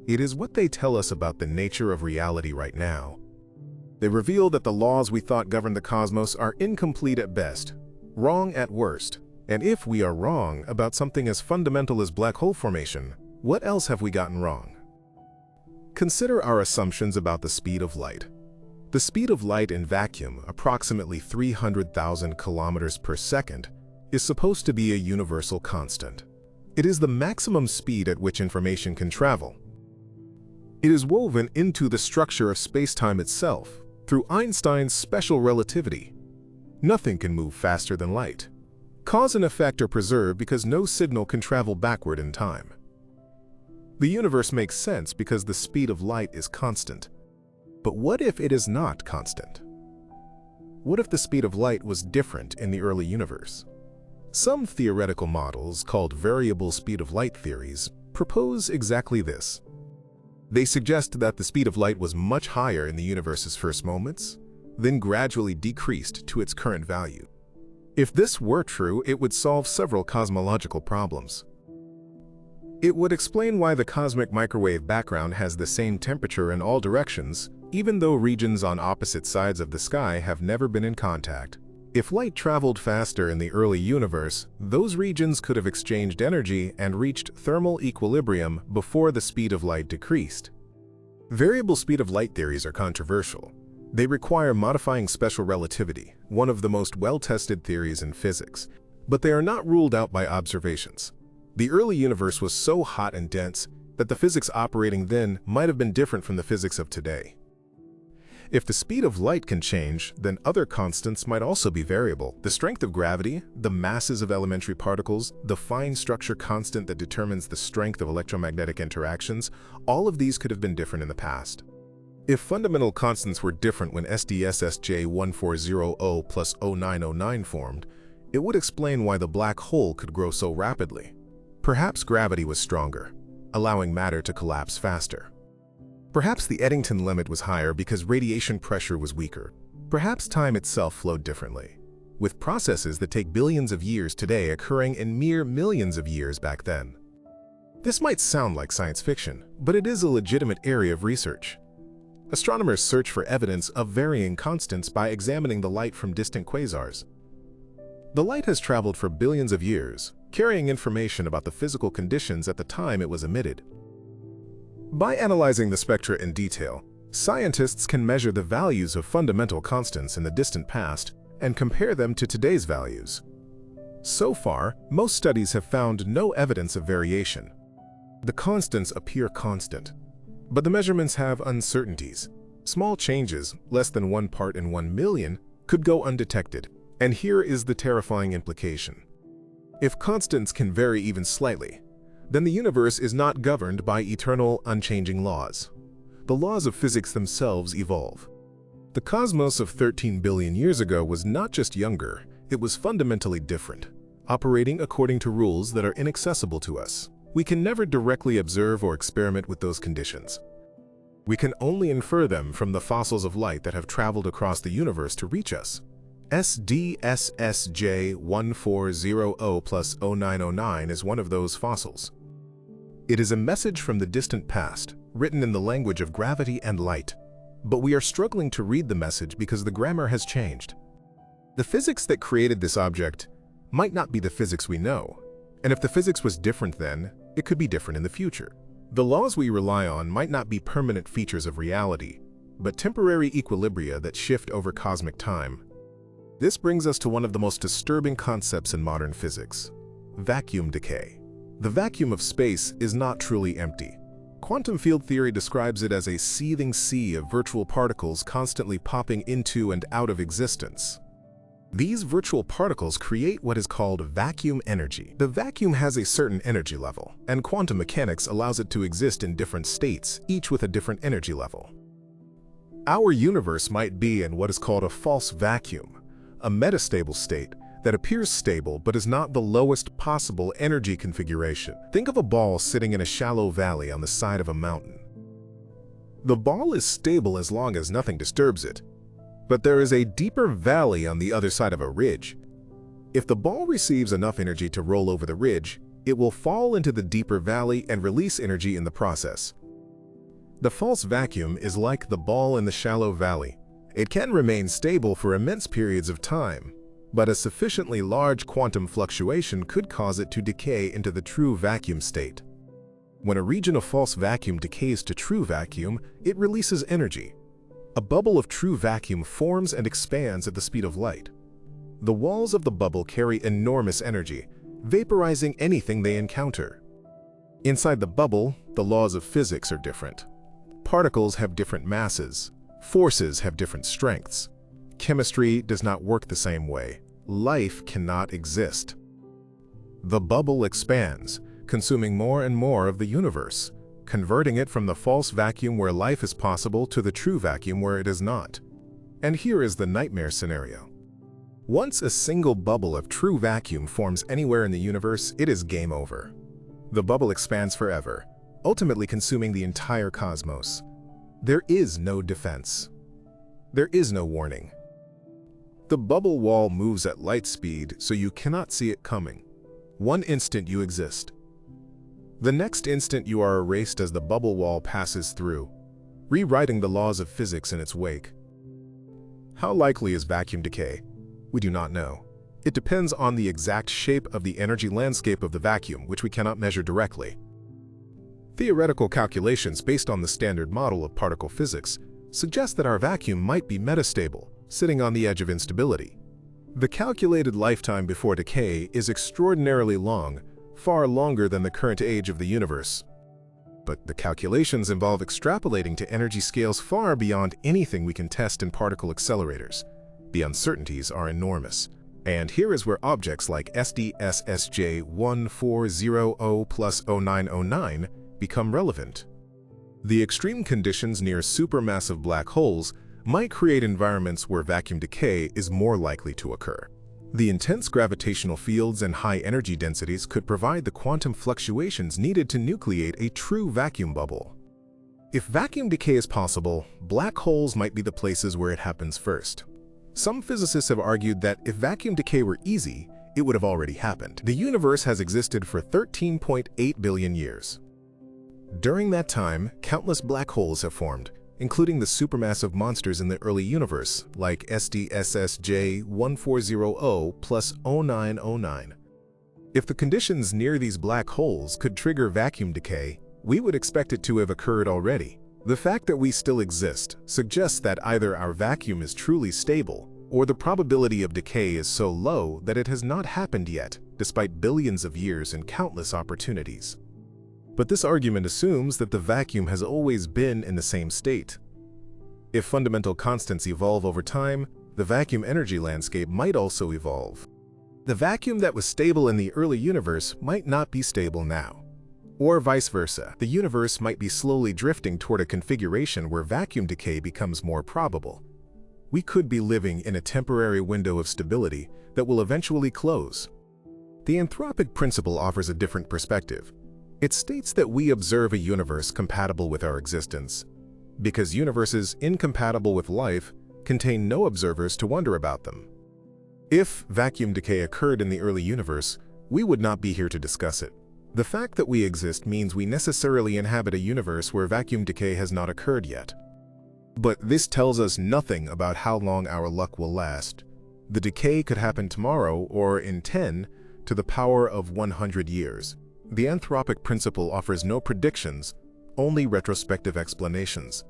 It is what they tell us about the nature of reality right now. They reveal that the laws we thought governed the cosmos are incomplete at best, wrong at worst. And if we are wrong about something as fundamental as black hole formation, what else have we gotten wrong? Consider our assumptions about the speed of light. The speed of light in vacuum, approximately 300,000 kilometers per second, is supposed to be a universal constant. It is the maximum speed at which information can travel. It is woven into the structure of space-time itself through Einstein's special relativity. Nothing can move faster than light. Cause and effect are preserved because no signal can travel backward in time. The universe makes sense because the speed of light is constant. But what if it is not constant? What if the speed of light was different in the early universe? Some theoretical models, called variable speed of light theories, propose exactly this. They suggest that the speed of light was much higher in the universe's first moments, then gradually decreased to its current value. If this were true, it would solve several cosmological problems. It would explain why the cosmic microwave background has the same temperature in all directions, even though regions on opposite sides of the sky have never been in contact. If light traveled faster in the early universe, those regions could have exchanged energy and reached thermal equilibrium before the speed of light decreased. Variable speed of light theories are controversial. They require modifying special relativity, one of the most well-tested theories in physics, but they are not ruled out by observations. The early universe was so hot and dense that the physics operating then might have been different from the physics of today. If the speed of light can change, then other constants might also be variable. The strength of gravity, the masses of elementary particles, the fine structure constant that determines the strength of electromagnetic interactions, all of these could have been different in the past. If fundamental constants were different when SDSSJ 1400 plus 0909 formed, it would explain why the black hole could grow so rapidly. Perhaps gravity was stronger, allowing matter to collapse faster. Perhaps the Eddington limit was higher because radiation pressure was weaker. Perhaps time itself flowed differently, with processes that take billions of years today occurring in mere millions of years back then. This might sound like science fiction, but it is a legitimate area of research. Astronomers search for evidence of varying constants by examining the light from distant quasars. The light has traveled for billions of years, carrying information about the physical conditions at the time it was emitted. By analyzing the spectra in detail, scientists can measure the values of fundamental constants in the distant past and compare them to today's values. So far, most studies have found no evidence of variation. The constants appear constant, but the measurements have uncertainties. Small changes, less than 1 part in 1 million, could go undetected, and here is the terrifying implication. If constants can vary even slightly, then the universe is not governed by eternal, unchanging laws. The laws of physics themselves evolve. The cosmos of 13 billion years ago was not just younger, it was fundamentally different, operating according to rules that are inaccessible to us. We can never directly observe or experiment with those conditions. We can only infer them from the fossils of light that have traveled across the universe to reach us. SDSSJ 1400 plus 0909 is one of those fossils. It is a message from the distant past, written in the language of gravity and light. But we are struggling to read the message because the grammar has changed. The physics that created this object might not be the physics we know, and if the physics was different then, it could be different in the future. The laws we rely on might not be permanent features of reality, but temporary equilibria that shift over cosmic time. This brings us to one of the most disturbing concepts in modern physics: vacuum decay. The vacuum of space is not truly empty. Quantum field theory describes it as a seething sea of virtual particles constantly popping into and out of existence. These virtual particles create what is called vacuum energy. The vacuum has a certain energy level, and quantum mechanics allows it to exist in different states, each with a different energy level. Our universe might be in what is called a false vacuum, a metastable state that appears stable but is not the lowest possible energy configuration. Think of a ball sitting in a shallow valley on the side of a mountain. The ball is stable as long as nothing disturbs it, but there is a deeper valley on the other side of a ridge. If the ball receives enough energy to roll over the ridge, it will fall into the deeper valley and release energy in the process. The false vacuum is like the ball in the shallow valley. It can remain stable for immense periods of time, but a sufficiently large quantum fluctuation could cause it to decay into the true vacuum state. When a region of false vacuum decays to true vacuum, it releases energy. A bubble of true vacuum forms and expands at the speed of light. The walls of the bubble carry enormous energy, vaporizing anything they encounter. Inside the bubble, the laws of physics are different. Particles have different masses. Forces have different strengths. Chemistry does not work the same way. Life cannot exist. The bubble expands, consuming more and more of the universe, converting it from the false vacuum where life is possible to the true vacuum where it is not. And here is the nightmare scenario. Once a single bubble of true vacuum forms anywhere in the universe, it is game over. The bubble expands forever, ultimately consuming the entire cosmos. There is no defense. There is no warning. The bubble wall moves at light speed, so you cannot see it coming. One instant you exist. The next instant you are erased as the bubble wall passes through, rewriting the laws of physics in its wake. How likely is vacuum decay? We do not know. It depends on the exact shape of the energy landscape of the vacuum, which we cannot measure directly. Theoretical calculations based on the standard model of particle physics suggest that our vacuum might be metastable, sitting on the edge of instability. The calculated lifetime before decay is extraordinarily long, far longer than the current age of the universe. But the calculations involve extrapolating to energy scales far beyond anything we can test in particle accelerators. The uncertainties are enormous. And here is where objects like SDSSJ 1400+0909 become relevant. The extreme conditions near supermassive black holes might create environments where vacuum decay is more likely to occur. The intense gravitational fields and high energy densities could provide the quantum fluctuations needed to nucleate a true vacuum bubble. If vacuum decay is possible, black holes might be the places where it happens first. Some physicists have argued that if vacuum decay were easy, it would have already happened. The universe has existed for 13.8 billion years. During that time, countless black holes have formed, including the supermassive monsters in the early universe, like SDSSJ 1400+0909. If the conditions near these black holes could trigger vacuum decay, we would expect it to have occurred already. The fact that we still exist suggests that either our vacuum is truly stable, or the probability of decay is so low that it has not happened yet, despite billions of years and countless opportunities. But this argument assumes that the vacuum has always been in the same state. If fundamental constants evolve over time, the vacuum energy landscape might also evolve. The vacuum that was stable in the early universe might not be stable now. Or vice versa, the universe might be slowly drifting toward a configuration where vacuum decay becomes more probable. We could be living in a temporary window of stability that will eventually close. The anthropic principle offers a different perspective. It states that we observe a universe compatible with our existence, because universes incompatible with life contain no observers to wonder about them. If vacuum decay occurred in the early universe, we would not be here to discuss it. The fact that we exist means we necessarily inhabit a universe where vacuum decay has not occurred yet. But this tells us nothing about how long our luck will last. The decay could happen tomorrow or in 10 to the power of 100 years. The anthropic principle offers no predictions, only retrospective explanations.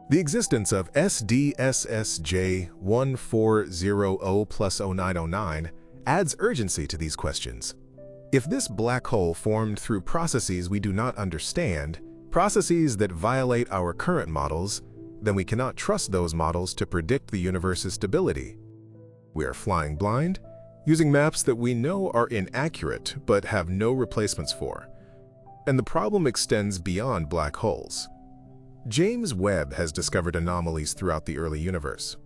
The existence of SDSSJ 1400+0909 adds urgency to these questions. If this black hole formed through processes we do not understand, processes that violate our current models, then we cannot trust those models to predict the universe's stability. We are flying blind, using maps that we know are inaccurate but have no replacements for. And the problem extends beyond black holes. James Webb has discovered anomalies throughout the early universe.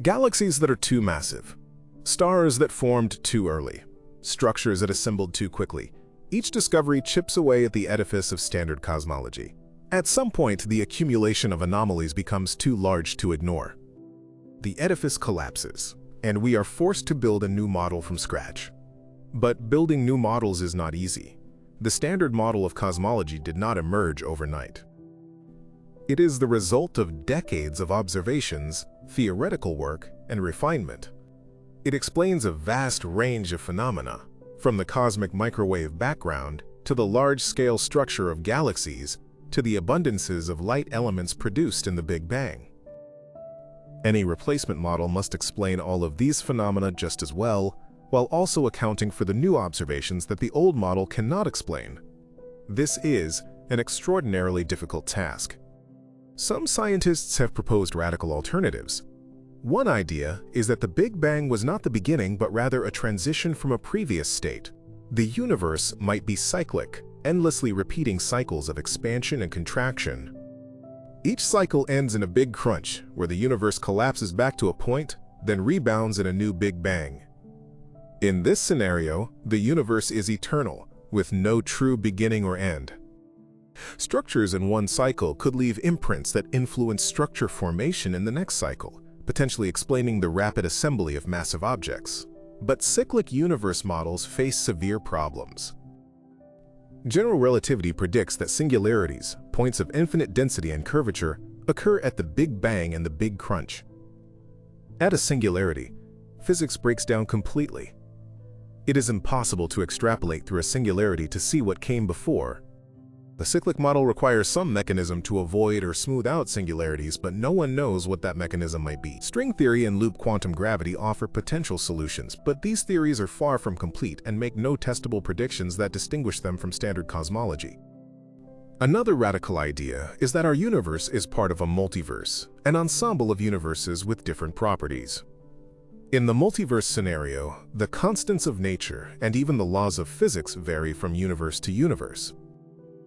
Galaxies that are too massive, stars that formed too early, structures that assembled too quickly. Each discovery chips away at the edifice of standard cosmology. At some point, the accumulation of anomalies becomes too large to ignore. The edifice collapses, and we are forced to build a new model from scratch. But building new models is not easy. The standard model of cosmology did not emerge overnight. It is the result of decades of observations, theoretical work, and refinement. It explains a vast range of phenomena, from the cosmic microwave background to the large-scale structure of galaxies to the abundances of light elements produced in the Big Bang. Any replacement model must explain all of these phenomena just as well, while also accounting for the new observations that the old model cannot explain. This is an extraordinarily difficult task. Some scientists have proposed radical alternatives. One idea is that the Big Bang was not the beginning but rather a transition from a previous state. The universe might be cyclic, endlessly repeating cycles of expansion and contraction. Each cycle ends in a big crunch, where the universe collapses back to a point, then rebounds in a new Big Bang. In this scenario, the universe is eternal, with no true beginning or end. Structures in one cycle could leave imprints that influence structure formation in the next cycle, potentially explaining the rapid assembly of massive objects. But cyclic universe models face severe problems. General relativity predicts that singularities, points of infinite density and curvature, occur at the Big Bang and the Big Crunch. At a singularity, physics breaks down completely. It is impossible to extrapolate through a singularity to see what came before. The cyclic model requires some mechanism to avoid or smooth out singularities, but no one knows what that mechanism might be. String theory and loop quantum gravity offer potential solutions, but these theories are far from complete and make no testable predictions that distinguish them from standard cosmology. Another radical idea is that our universe is part of a multiverse, an ensemble of universes with different properties. In the multiverse scenario, the constants of nature and even the laws of physics vary from universe to universe.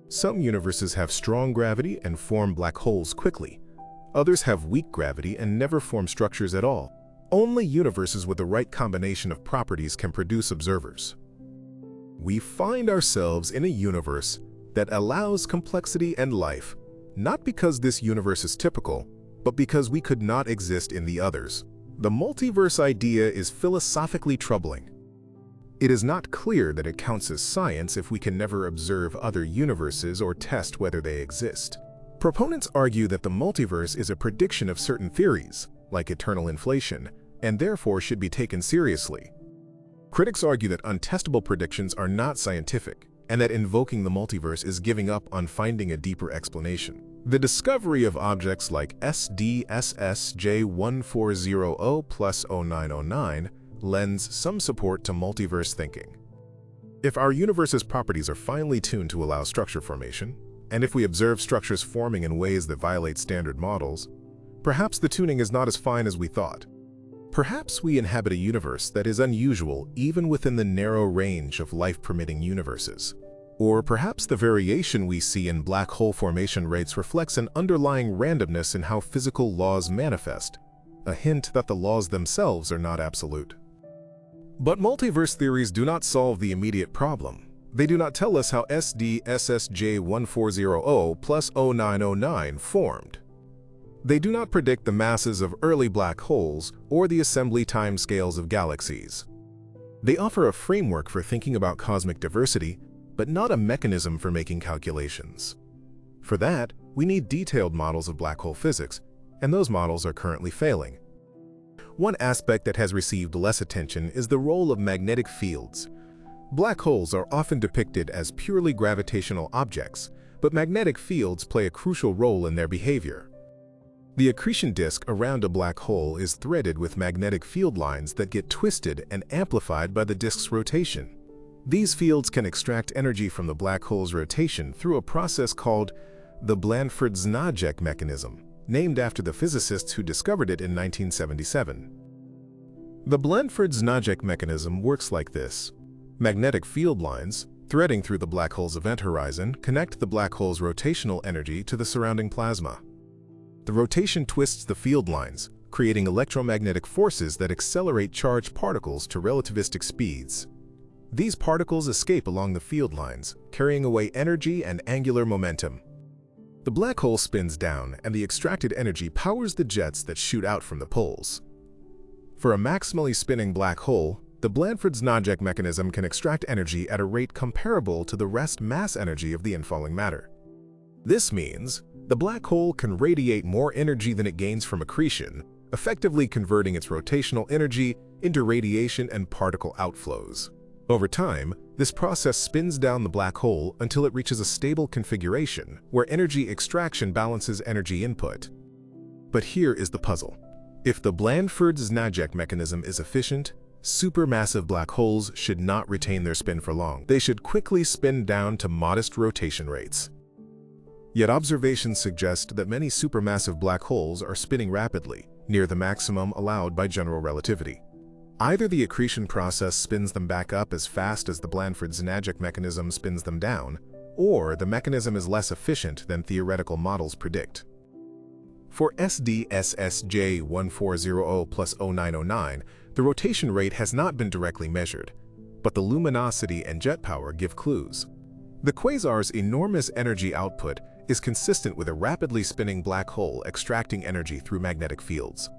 Some universes have strong gravity and form black holes quickly. Others have weak gravity and never form structures at all. Only universes with the right combination of properties can produce observers. We find ourselves in a universe that allows complexity and life, not because this universe is typical, but because we could not exist in the others. The multiverse idea is philosophically troubling. It is not clear that it counts as science if we can never observe other universes or test whether they exist. Proponents argue that the multiverse is a prediction of certain theories, like eternal inflation, and therefore should be taken seriously. Critics argue that untestable predictions are not scientific, and that invoking the multiverse is giving up on finding a deeper explanation. The discovery of objects like SDSS-J1400+0909 lends some support to multiverse thinking. If our universe's properties are finely tuned to allow structure formation, and if we observe structures forming in ways that violate standard models, perhaps the tuning is not as fine as we thought. Perhaps we inhabit a universe that is unusual even within the narrow range of life-permitting universes. Or perhaps the variation we see in black hole formation rates reflects an underlying randomness in how physical laws manifest, a hint that the laws themselves are not absolute. But multiverse theories do not solve the immediate problem. They do not tell us how SDSSJ1400+0909 formed. They do not predict the masses of early black holes or the assembly timescales of galaxies. They offer a framework for thinking about cosmic diversity, but not a mechanism for making calculations. For that, we need detailed models of black hole physics, and those models are currently failing. One aspect that has received less attention is the role of magnetic fields. Black holes are often depicted as purely gravitational objects, but magnetic fields play a crucial role in their behavior. The accretion disk around a black hole is threaded with magnetic field lines that get twisted and amplified by the disk's rotation. These fields can extract energy from the black hole's rotation through a process called the Blandford-Znajek mechanism, named after the physicists who discovered it in 1977. The Blandford-Znajek mechanism works like this. Magnetic field lines, threading through the black hole's event horizon, connect the black hole's rotational energy to the surrounding plasma. The rotation twists the field lines, creating electromagnetic forces that accelerate charged particles to relativistic speeds. These particles escape along the field lines, carrying away energy and angular momentum. The black hole spins down, and the extracted energy powers the jets that shoot out from the poles. For a maximally spinning black hole, the Blandford-Znajek mechanism can extract energy at a rate comparable to the rest mass energy of the infalling matter. This means the black hole can radiate more energy than it gains from accretion, effectively converting its rotational energy into radiation and particle outflows. Over time, this process spins down the black hole until it reaches a stable configuration where energy extraction balances energy input. But here is the puzzle. If the Blandford-Znajek mechanism is efficient, supermassive black holes should not retain their spin for long. They should quickly spin down to modest rotation rates. Yet observations suggest that many supermassive black holes are spinning rapidly, near the maximum allowed by general relativity. Either the accretion process spins them back up as fast as the Blandford-Znajek mechanism spins them down, or the mechanism is less efficient than theoretical models predict. For SDSSJ1400+0909, the rotation rate has not been directly measured, but the luminosity and jet power give clues. The quasar's enormous energy output is consistent with a rapidly spinning black hole extracting energy through magnetic fields.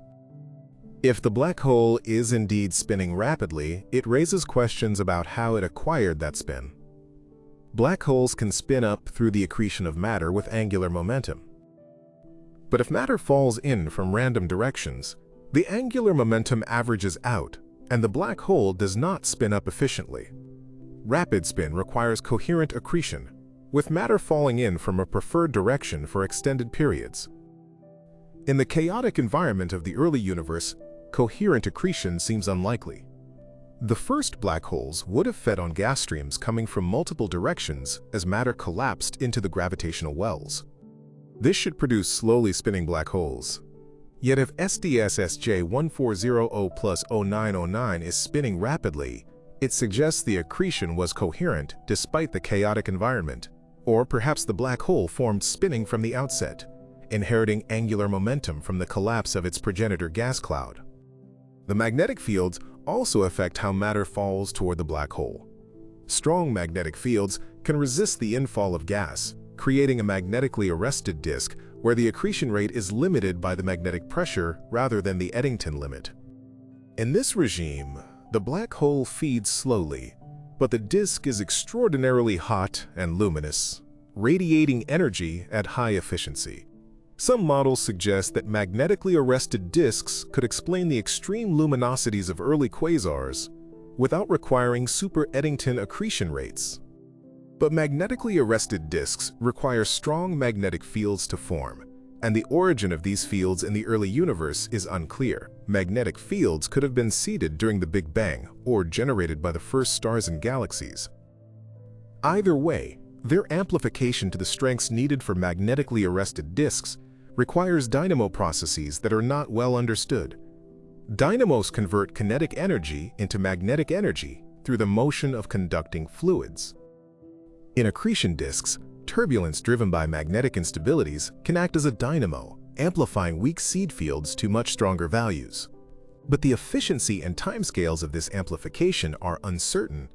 If the black hole is indeed spinning rapidly, it raises questions about how it acquired that spin. Black holes can spin up through the accretion of matter with angular momentum. But if matter falls in from random directions, the angular momentum averages out, and the black hole does not spin up efficiently. Rapid spin requires coherent accretion, with matter falling in from a preferred direction for extended periods. In the chaotic environment of the early universe, coherent accretion seems unlikely. The first black holes would have fed on gas streams coming from multiple directions as matter collapsed into the gravitational wells. This should produce slowly spinning black holes. Yet if SDSSJ1400+0909 is spinning rapidly, it suggests the accretion was coherent despite the chaotic environment, or perhaps the black hole formed spinning from the outset, inheriting angular momentum from the collapse of its progenitor gas cloud. The magnetic fields also affect how matter falls toward the black hole. Strong magnetic fields can resist the infall of gas, creating a magnetically arrested disk where the accretion rate is limited by the magnetic pressure rather than the Eddington limit. In this regime, the black hole feeds slowly, but the disk is extraordinarily hot and luminous, radiating energy at high efficiency. Some models suggest that magnetically arrested disks could explain the extreme luminosities of early quasars without requiring super Eddington accretion rates. But magnetically arrested disks require strong magnetic fields to form, and the origin of these fields in the early universe is unclear. Magnetic fields could have been seeded during the Big Bang or generated by the first stars and galaxies. Either way, their amplification to the strengths needed for magnetically arrested disks requires dynamo processes that are not well understood. Dynamos convert kinetic energy into magnetic energy through the motion of conducting fluids. In accretion disks, turbulence driven by magnetic instabilities can act as a dynamo, amplifying weak seed fields to much stronger values. But the efficiency and timescales of this amplification are uncertain.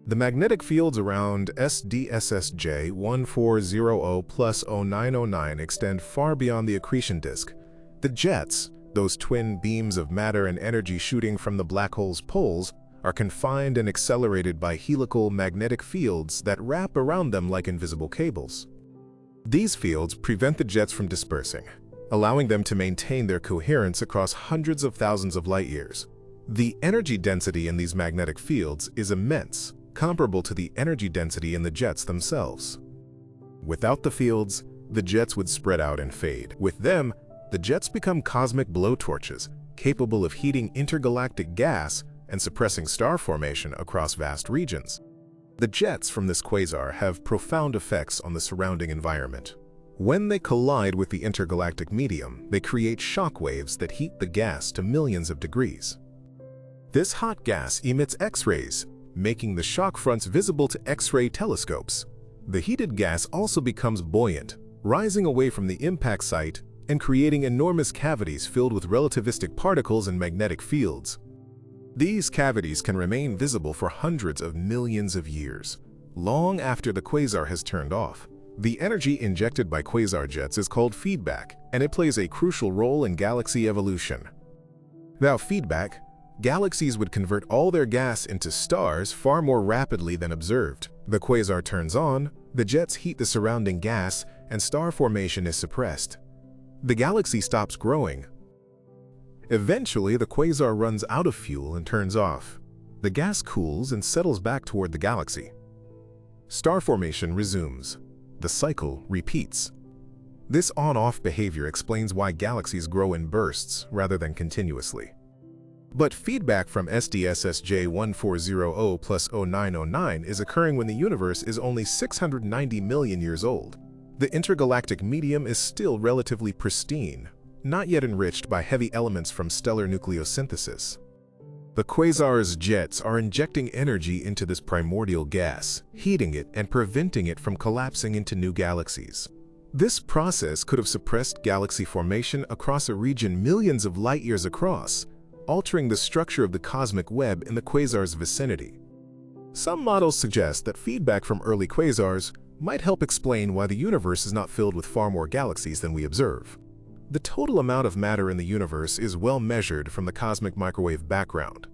The magnetic fields around SDSSJ1400+0909 extend far beyond the accretion disk. The jets, those twin beams of matter and energy shooting from the black hole's poles, are confined and accelerated by helical magnetic fields that wrap around them like invisible cables. These fields prevent the jets from dispersing, allowing them to maintain their coherence across hundreds of thousands of light years. The energy density in these magnetic fields is immense, comparable to the energy density in the jets themselves. Without the fields, the jets would spread out and fade. With them, the jets become cosmic blowtorches, capable of heating intergalactic gas and suppressing star formation across vast regions. The jets from this quasar have profound effects on the surrounding environment. When they collide with the intergalactic medium, they create shock waves that heat the gas to millions of degrees. This hot gas emits X-rays, making the shock fronts visible to X-ray telescopes. The heated gas also becomes buoyant, rising away from the impact site and creating enormous cavities filled with relativistic particles and magnetic fields. These cavities can remain visible for hundreds of millions of years, long after the quasar has turned off. The energy injected by quasar jets is called feedback, and it plays a crucial role in galaxy evolution. Without feedback, galaxies would convert all their gas into stars far more rapidly than observed. The quasar turns on, the jets heat the surrounding gas, and star formation is suppressed. The galaxy stops growing. Eventually, the quasar runs out of fuel and turns off. The gas cools and settles back toward the galaxy. Star formation resumes. The cycle repeats. This on-off behavior explains why galaxies grow in bursts rather than continuously. But feedback from SDSSJ1400+0909 is occurring when the universe is only 690 million years old. The intergalactic medium is still relatively pristine, not yet enriched by heavy elements from stellar nucleosynthesis. The quasar's jets are injecting energy into this primordial gas, heating it and preventing it from collapsing into new galaxies. This process could have suppressed galaxy formation across a region millions of light years across, altering the structure of the cosmic web in the quasar's vicinity. Some models suggest that feedback from early quasars might help explain why the universe is not filled with far more galaxies than we observe. The total amount of matter in the universe is well measured from the cosmic microwave background.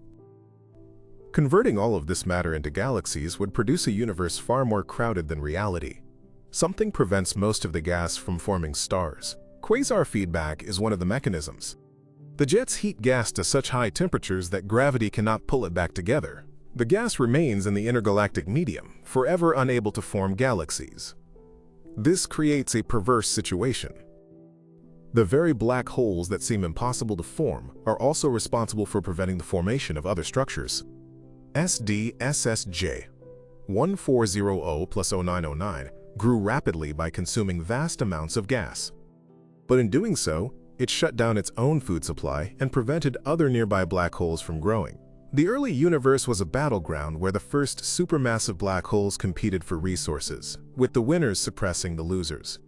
Converting all of this matter into galaxies would produce a universe far more crowded than reality. Something prevents most of the gas from forming stars. Quasar feedback is one of the mechanisms. The jets heat gas to such high temperatures that gravity cannot pull it back together. The gas remains in the intergalactic medium, forever unable to form galaxies. This creates a perverse situation. The very black holes that seem impossible to form are also responsible for preventing the formation of other structures. SDSSJ 1400 plus 0909 grew rapidly by consuming vast amounts of gas. But in doing so, it shut down its own food supply and prevented other nearby black holes from growing. The early universe was a battleground where the first supermassive black holes competed for resources, with the winners suppressing the losers.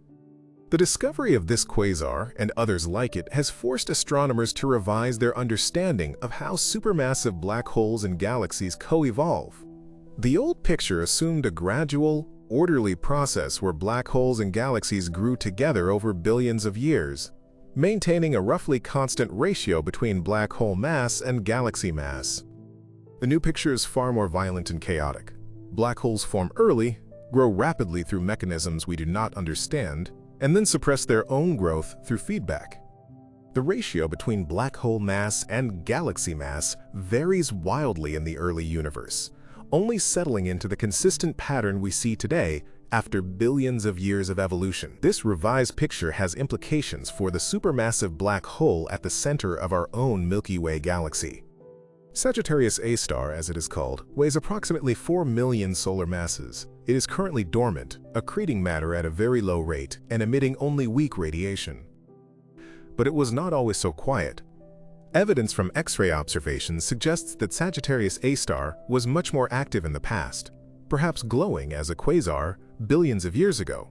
The discovery of this quasar and others like it has forced astronomers to revise their understanding of how supermassive black holes and galaxies co-evolve. The old picture assumed a gradual, orderly process where black holes and galaxies grew together over billions of years, maintaining a roughly constant ratio between black hole mass and galaxy mass. The new picture is far more violent and chaotic. Black holes form early, grow rapidly through mechanisms we do not understand, and then suppress their own growth through feedback. The ratio between black hole mass and galaxy mass varies wildly in the early universe, only settling into the consistent pattern we see today after billions of years of evolution. This revised picture has implications for the supermassive black hole at the center of our own Milky Way galaxy. Sagittarius A star, as it is called, weighs approximately 4 million solar masses. It is currently dormant, accreting matter at a very low rate and emitting only weak radiation. But it was not always so quiet. Evidence from X-ray observations suggests that Sagittarius A star was much more active in the past, perhaps glowing as a quasar billions of years ago.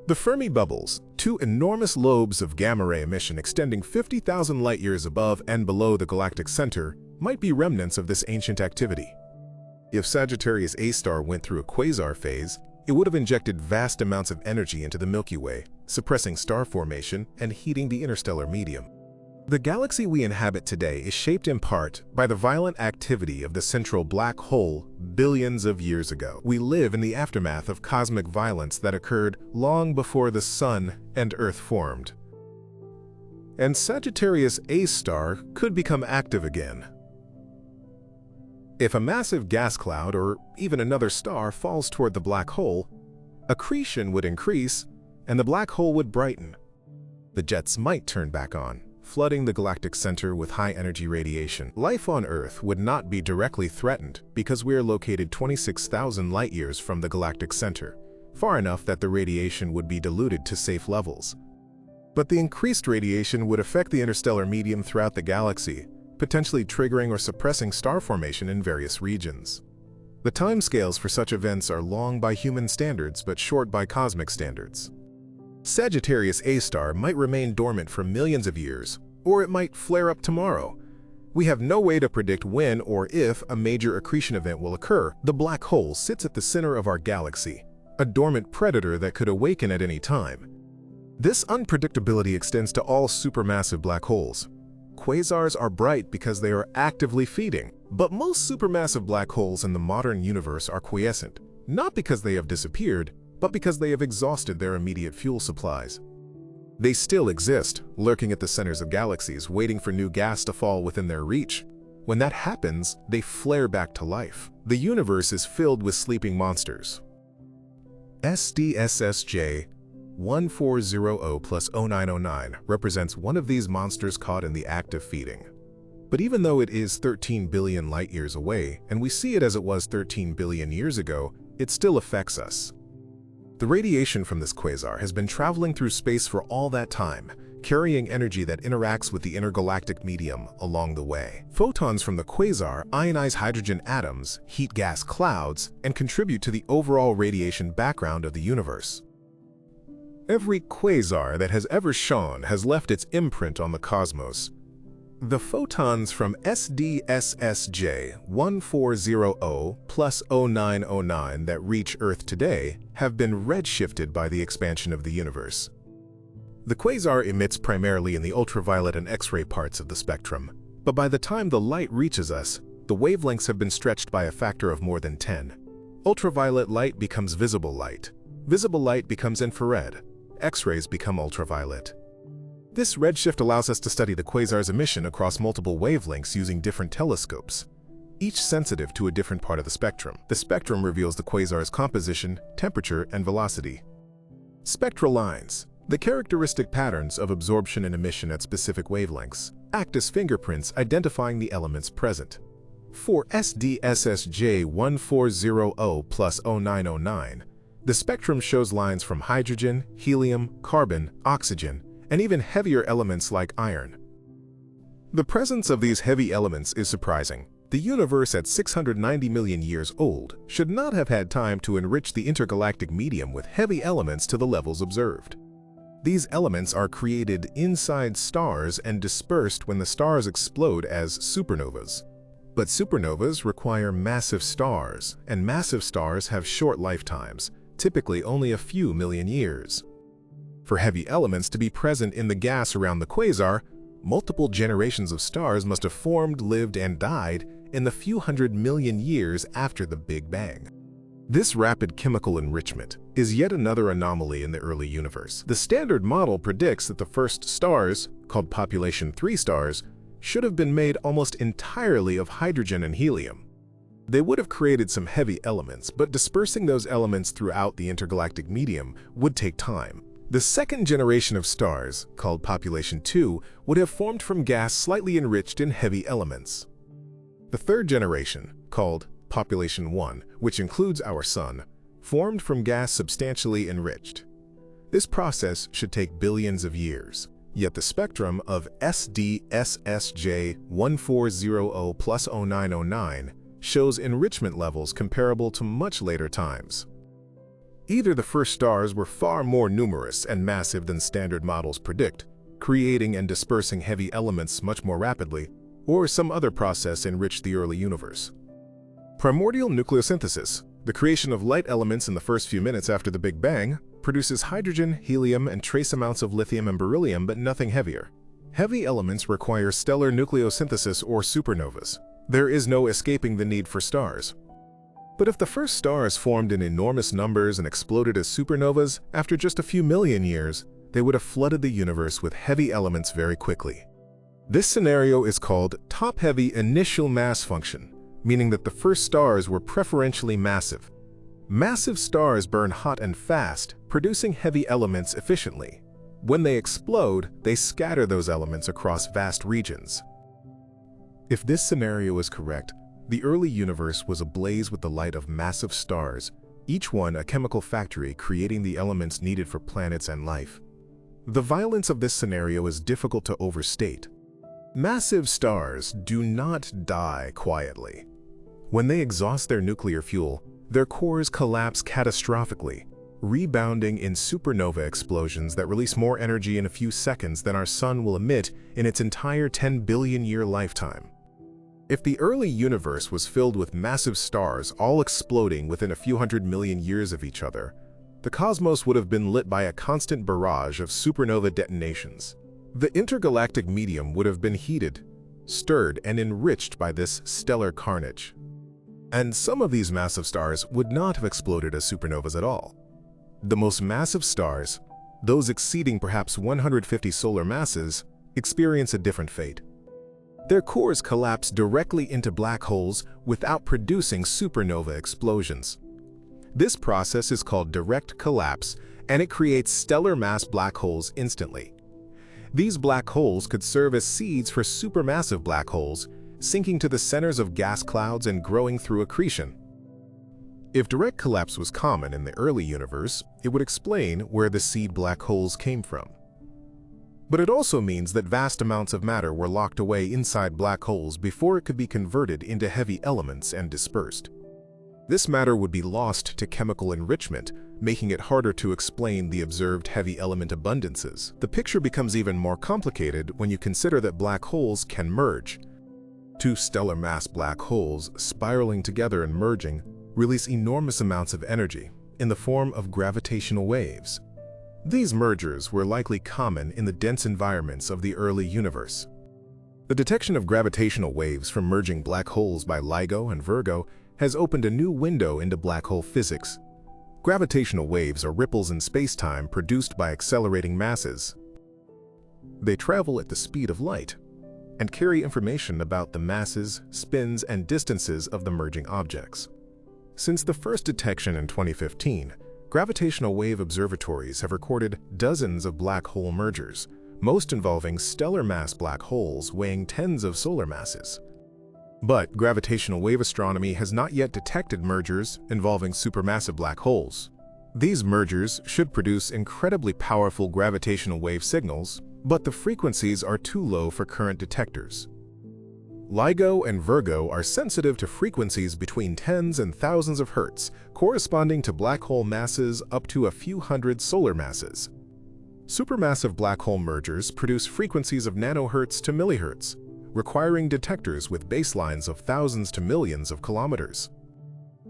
The Fermi bubbles, two enormous lobes of gamma-ray emission extending 50,000 light-years above and below the galactic center, might be remnants of this ancient activity. If Sagittarius A star went through a quasar phase, it would have injected vast amounts of energy into the Milky Way, suppressing star formation and heating the interstellar medium. The galaxy we inhabit today is shaped in part by the violent activity of the central black hole billions of years ago. We live in the aftermath of cosmic violence that occurred long before the Sun and Earth formed. And Sagittarius A star could become active again. If a massive gas cloud or even another star falls toward the black hole, accretion would increase and the black hole would brighten. The jets might turn back on, flooding the galactic center with high-energy radiation. Life on Earth would not be directly threatened because we are located 26,000 light-years from the galactic center, far enough that the radiation would be diluted to safe levels. But the increased radiation would affect the interstellar medium throughout the galaxy, potentially triggering or suppressing star formation in various regions. The timescales for such events are long by human standards but short by cosmic standards. Sagittarius A star might remain dormant for millions of years, or it might flare up tomorrow. We have no way to predict when or if a major accretion event will occur. The black hole sits at the center of our galaxy, a dormant predator that could awaken at any time. This unpredictability extends to all supermassive black holes. Quasars are bright because they are actively feeding, but most supermassive black holes in the modern universe are quiescent, not because they have disappeared, but because they have exhausted their immediate fuel supplies. They still exist, lurking at the centers of galaxies, waiting for new gas to fall within their reach. When that happens, they flare back to life. The universe is filled with sleeping monsters. SDSSJ 1400 plus 0909 represents one of these monsters caught in the act of feeding. But even though it is 13 billion light-years away, and we see it as it was 13 billion years ago, it still affects us. The radiation from this quasar has been traveling through space for all that time, carrying energy that interacts with the intergalactic medium along the way. Photons from the quasar ionize hydrogen atoms, heat gas clouds, and contribute to the overall radiation background of the universe. Every quasar that has ever shone has left its imprint on the cosmos. The photons from SDSSJ 1400 plus 0909 that reach Earth today have been redshifted by the expansion of the universe. The quasar emits primarily in the ultraviolet and X-ray parts of the spectrum, but by the time the light reaches us, the wavelengths have been stretched by a factor of more than 10. Ultraviolet light becomes visible light. Visible light becomes infrared. X-rays become ultraviolet. This redshift allows us to study the quasar's emission across multiple wavelengths using different telescopes, each sensitive to a different part of the spectrum. The spectrum reveals the quasar's composition, temperature, and velocity. Spectral lines, the characteristic patterns of absorption and emission at specific wavelengths, act as fingerprints identifying the elements present. For SDSSJ 1400+0909, the spectrum shows lines from hydrogen, helium, carbon, oxygen, and even heavier elements like iron. The presence of these heavy elements is surprising. The universe at 690 million years old should not have had time to enrich the intergalactic medium with heavy elements to the levels observed. These elements are created inside stars and dispersed when the stars explode as supernovas. But supernovas require massive stars, and massive stars have short lifetimes, typically only a few million years. For heavy elements to be present in the gas around the quasar, multiple generations of stars must have formed, lived, and died in the few hundred million years after the Big Bang. This rapid chemical enrichment is yet another anomaly in the early universe. The Standard Model predicts that the first stars, called population 3 stars, should have been made almost entirely of hydrogen and helium. They would have created some heavy elements, but dispersing those elements throughout the intergalactic medium would take time. The second generation of stars, called population 2, would have formed from gas slightly enriched in heavy elements. The third generation, called population 1, which includes our Sun, formed from gas substantially enriched. This process should take billions of years, yet the spectrum of SDSSJ 1400+0909 shows enrichment levels comparable to much later times. Either the first stars were far more numerous and massive than standard models predict, creating and dispersing heavy elements much more rapidly, or some other process enriched the early universe. Primordial nucleosynthesis, the creation of light elements in the first few minutes after the Big Bang, produces hydrogen, helium, and trace amounts of lithium and beryllium, but nothing heavier. Heavy elements require stellar nucleosynthesis or supernovas. There is no escaping the need for stars. But if the first stars formed in enormous numbers and exploded as supernovas, after just a few million years, they would have flooded the universe with heavy elements very quickly. This scenario is called top-heavy initial mass function, meaning that the first stars were preferentially massive. Massive stars burn hot and fast, producing heavy elements efficiently. When they explode, they scatter those elements across vast regions. If this scenario is correct, the early universe was ablaze with the light of massive stars, each one a chemical factory creating the elements needed for planets and life. The violence of this scenario is difficult to overstate. Massive stars do not die quietly. When they exhaust their nuclear fuel, their cores collapse catastrophically, rebounding in supernova explosions that release more energy in a few seconds than our Sun will emit in its entire 10 billion-year lifetime. If the early universe was filled with massive stars all exploding within a few hundred million years of each other, the cosmos would have been lit by a constant barrage of supernova detonations. The intergalactic medium would have been heated, stirred, and enriched by this stellar carnage. And some of these massive stars would not have exploded as supernovas at all. The most massive stars, those exceeding perhaps 150 solar masses, experience a different fate. Their cores collapse directly into black holes without producing supernova explosions. This process is called direct collapse, and it creates stellar mass black holes instantly. These black holes could serve as seeds for supermassive black holes, sinking to the centers of gas clouds and growing through accretion. If direct collapse was common in the early universe, it would explain where the seed black holes came from. But it also means that vast amounts of matter were locked away inside black holes before it could be converted into heavy elements and dispersed. This matter would be lost to chemical enrichment, making it harder to explain the observed heavy element abundances. The picture becomes even more complicated when you consider that black holes can merge. Two stellar mass black holes spiraling together and merging release enormous amounts of energy in the form of gravitational waves. These mergers were likely common in the dense environments of the early universe. The detection of gravitational waves from merging black holes by LIGO and Virgo has opened a new window into black hole physics. Gravitational waves are ripples in space-time produced by accelerating masses. They travel at the speed of light and carry information about the masses, spins, and distances of the merging objects. Since the first detection in 2015, gravitational wave observatories have recorded dozens of black hole mergers, most involving stellar mass black holes weighing tens of solar masses. But gravitational wave astronomy has not yet detected mergers involving supermassive black holes. These mergers should produce incredibly powerful gravitational wave signals, but the frequencies are too low for current detectors. LIGO and Virgo are sensitive to frequencies between tens and thousands of hertz, corresponding to black hole masses up to a few hundred solar masses. Supermassive black hole mergers produce frequencies of nanohertz to millihertz, requiring detectors with baselines of thousands to millions of kilometers.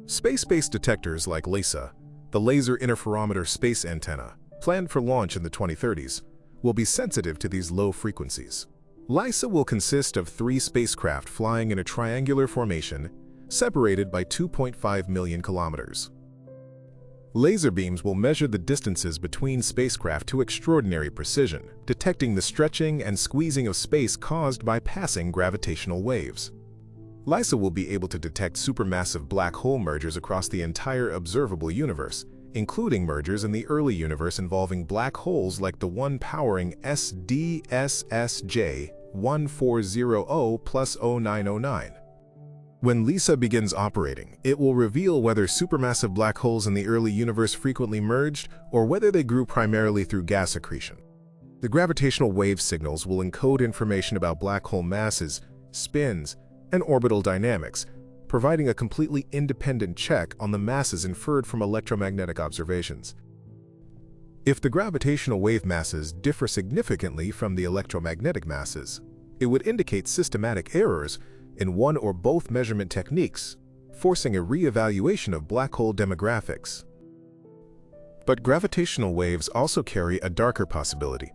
Space-based detectors like LISA, the Laser Interferometer Space Antenna, planned for launch in the 2030s, will be sensitive to these low frequencies. LISA will consist of 3 spacecraft flying in a triangular formation, separated by 2.5 million kilometers. Laser beams will measure the distances between spacecraft to extraordinary precision, detecting the stretching and squeezing of space caused by passing gravitational waves. LISA will be able to detect supermassive black hole mergers across the entire observable universe, including mergers in the early universe involving black holes like the one powering SDSSJ 1400+0909. When LISA begins operating, it will reveal whether supermassive black holes in the early universe frequently merged or whether they grew primarily through gas accretion. The gravitational wave signals will encode information about black hole masses, spins, and orbital dynamics, providing a completely independent check on the masses inferred from electromagnetic observations. If the gravitational wave masses differ significantly from the electromagnetic masses, it would indicate systematic errors in one or both measurement techniques, forcing a re-evaluation of black hole demographics. But gravitational waves also carry a darker possibility.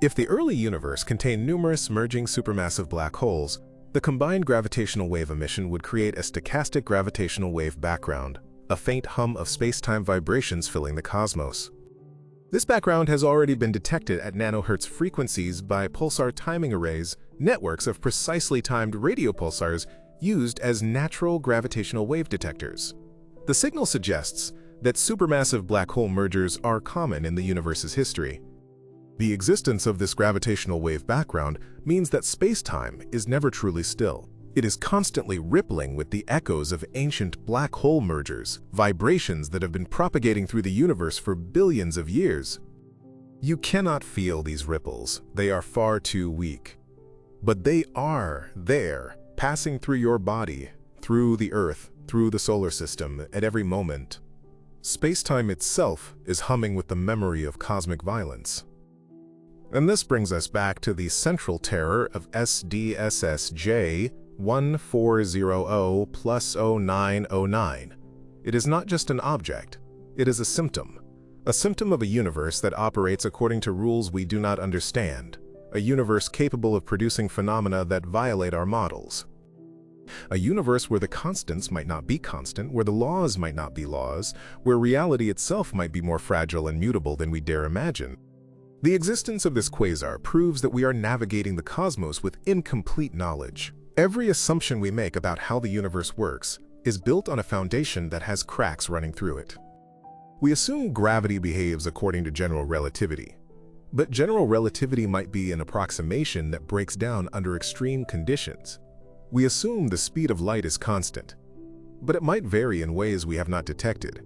If the early universe contained numerous merging supermassive black holes, the combined gravitational wave emission would create a stochastic gravitational wave background, a faint hum of space-time vibrations filling the cosmos. This background has already been detected at nanohertz frequencies by pulsar timing arrays, networks of precisely timed radio pulsars used as natural gravitational wave detectors. The signal suggests that supermassive black hole mergers are common in the universe's history. The existence of this gravitational wave background means that space-time is never truly still. It is constantly rippling with the echoes of ancient black hole mergers, vibrations that have been propagating through the universe for billions of years. You cannot feel these ripples. They are far too weak. But they are there, passing through your body, through the Earth, through the solar system, at every moment. Space-time itself is humming with the memory of cosmic violence. And this brings us back to the central terror of SDSSJ 1400+0909. It is not just an object, it is a symptom of a universe that operates according to rules we do not understand, a universe capable of producing phenomena that violate our models. A universe where the constants might not be constant, where the laws might not be laws, where reality itself might be more fragile and mutable than we dare imagine. The existence of this quasar proves that we are navigating the cosmos with incomplete knowledge. Every assumption we make about how the universe works is built on a foundation that has cracks running through it. We assume gravity behaves according to general relativity, but general relativity might be an approximation that breaks down under extreme conditions. We assume the speed of light is constant, but it might vary in ways we have not detected.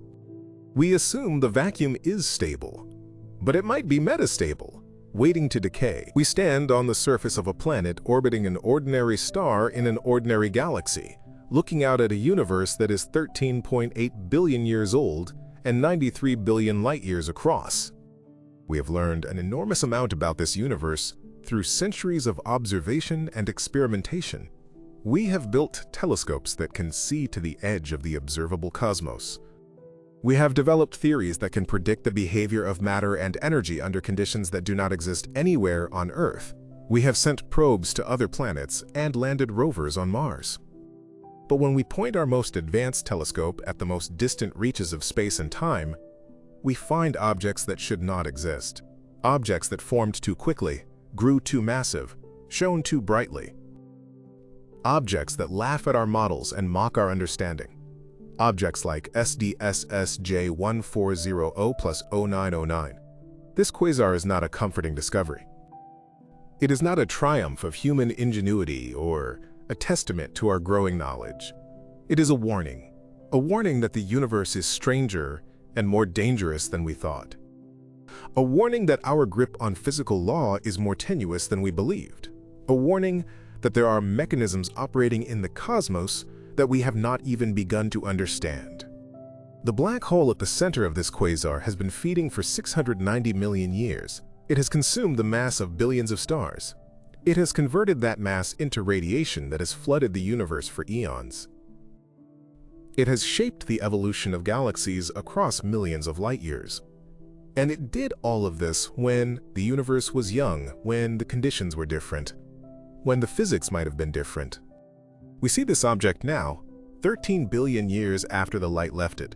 We assume the vacuum is stable, but it might be metastable, waiting to decay. We stand on the surface of a planet orbiting an ordinary star in an ordinary galaxy, looking out at a universe that is 13.8 billion years old and 93 billion light-years across. We have learned an enormous amount about this universe through centuries of observation and experimentation. We have built telescopes that can see to the edge of the observable cosmos. We have developed theories that can predict the behavior of matter and energy under conditions that do not exist anywhere on Earth. We have sent probes to other planets and landed rovers on Mars. But when we point our most advanced telescope at the most distant reaches of space and time, we find objects that should not exist. Objects that formed too quickly, grew too massive, shone too brightly. Objects that laugh at our models and mock our understanding. Objects like SDSSJ1400+0909. This quasar is not a comforting discovery. It is not a triumph of human ingenuity or a testament to our growing knowledge. It is a warning that the universe is stranger and more dangerous than we thought. A warning that our grip on physical law is more tenuous than we believed. A warning that there are mechanisms operating in the cosmos that we have not even begun to understand. The black hole at the center of this quasar has been feeding for 690 million years. It has consumed the mass of billions of stars. It has converted that mass into radiation that has flooded the universe for eons. It has shaped the evolution of galaxies across millions of light years. And it did all of this when the universe was young, when the conditions were different, when the physics might have been different. We see this object now, 13 billion years after the light left it.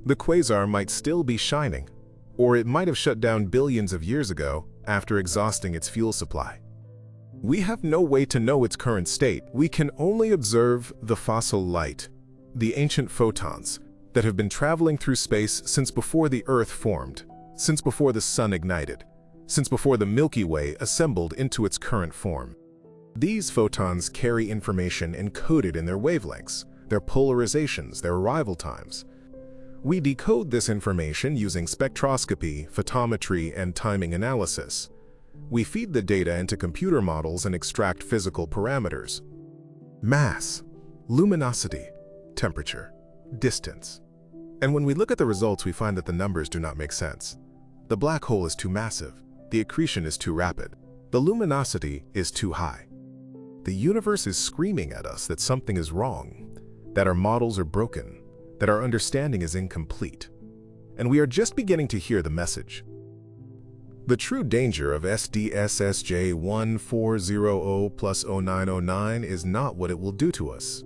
The quasar might still be shining, or it might have shut down billions of years ago after exhausting its fuel supply. We have no way to know its current state. We can only observe the fossil light, the ancient photons that have been traveling through space since before the Earth formed, since before the Sun ignited, since before the Milky Way assembled into its current form. These photons carry information encoded in their wavelengths, their polarizations, their arrival times. We decode this information using spectroscopy, photometry, and timing analysis. We feed the data into computer models and extract physical parameters. Mass, luminosity, temperature, distance. And when we look at the results, we find that the numbers do not make sense. The black hole is too massive. The accretion is too rapid. The luminosity is too high. The universe is screaming at us that something is wrong, that our models are broken, that our understanding is incomplete. And we are just beginning to hear the message. The true danger of SDSSJ1400+0909 is not what it will do to us.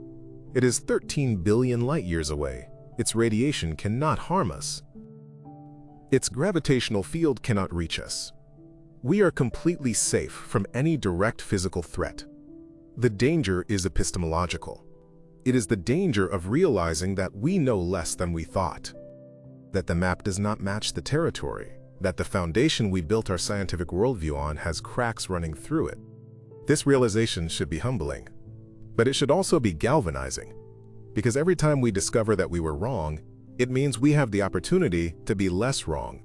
It is 13 billion light years away. Its radiation cannot harm us. Its gravitational field cannot reach us. We are completely safe from any direct physical threat. The danger is epistemological. It is the danger of realizing that we know less than we thought, that the map does not match the territory, that the foundation we built our scientific worldview on has cracks running through it. This realization should be humbling, but it should also be galvanizing, because every time we discover that we were wrong, it means we have the opportunity to be less wrong.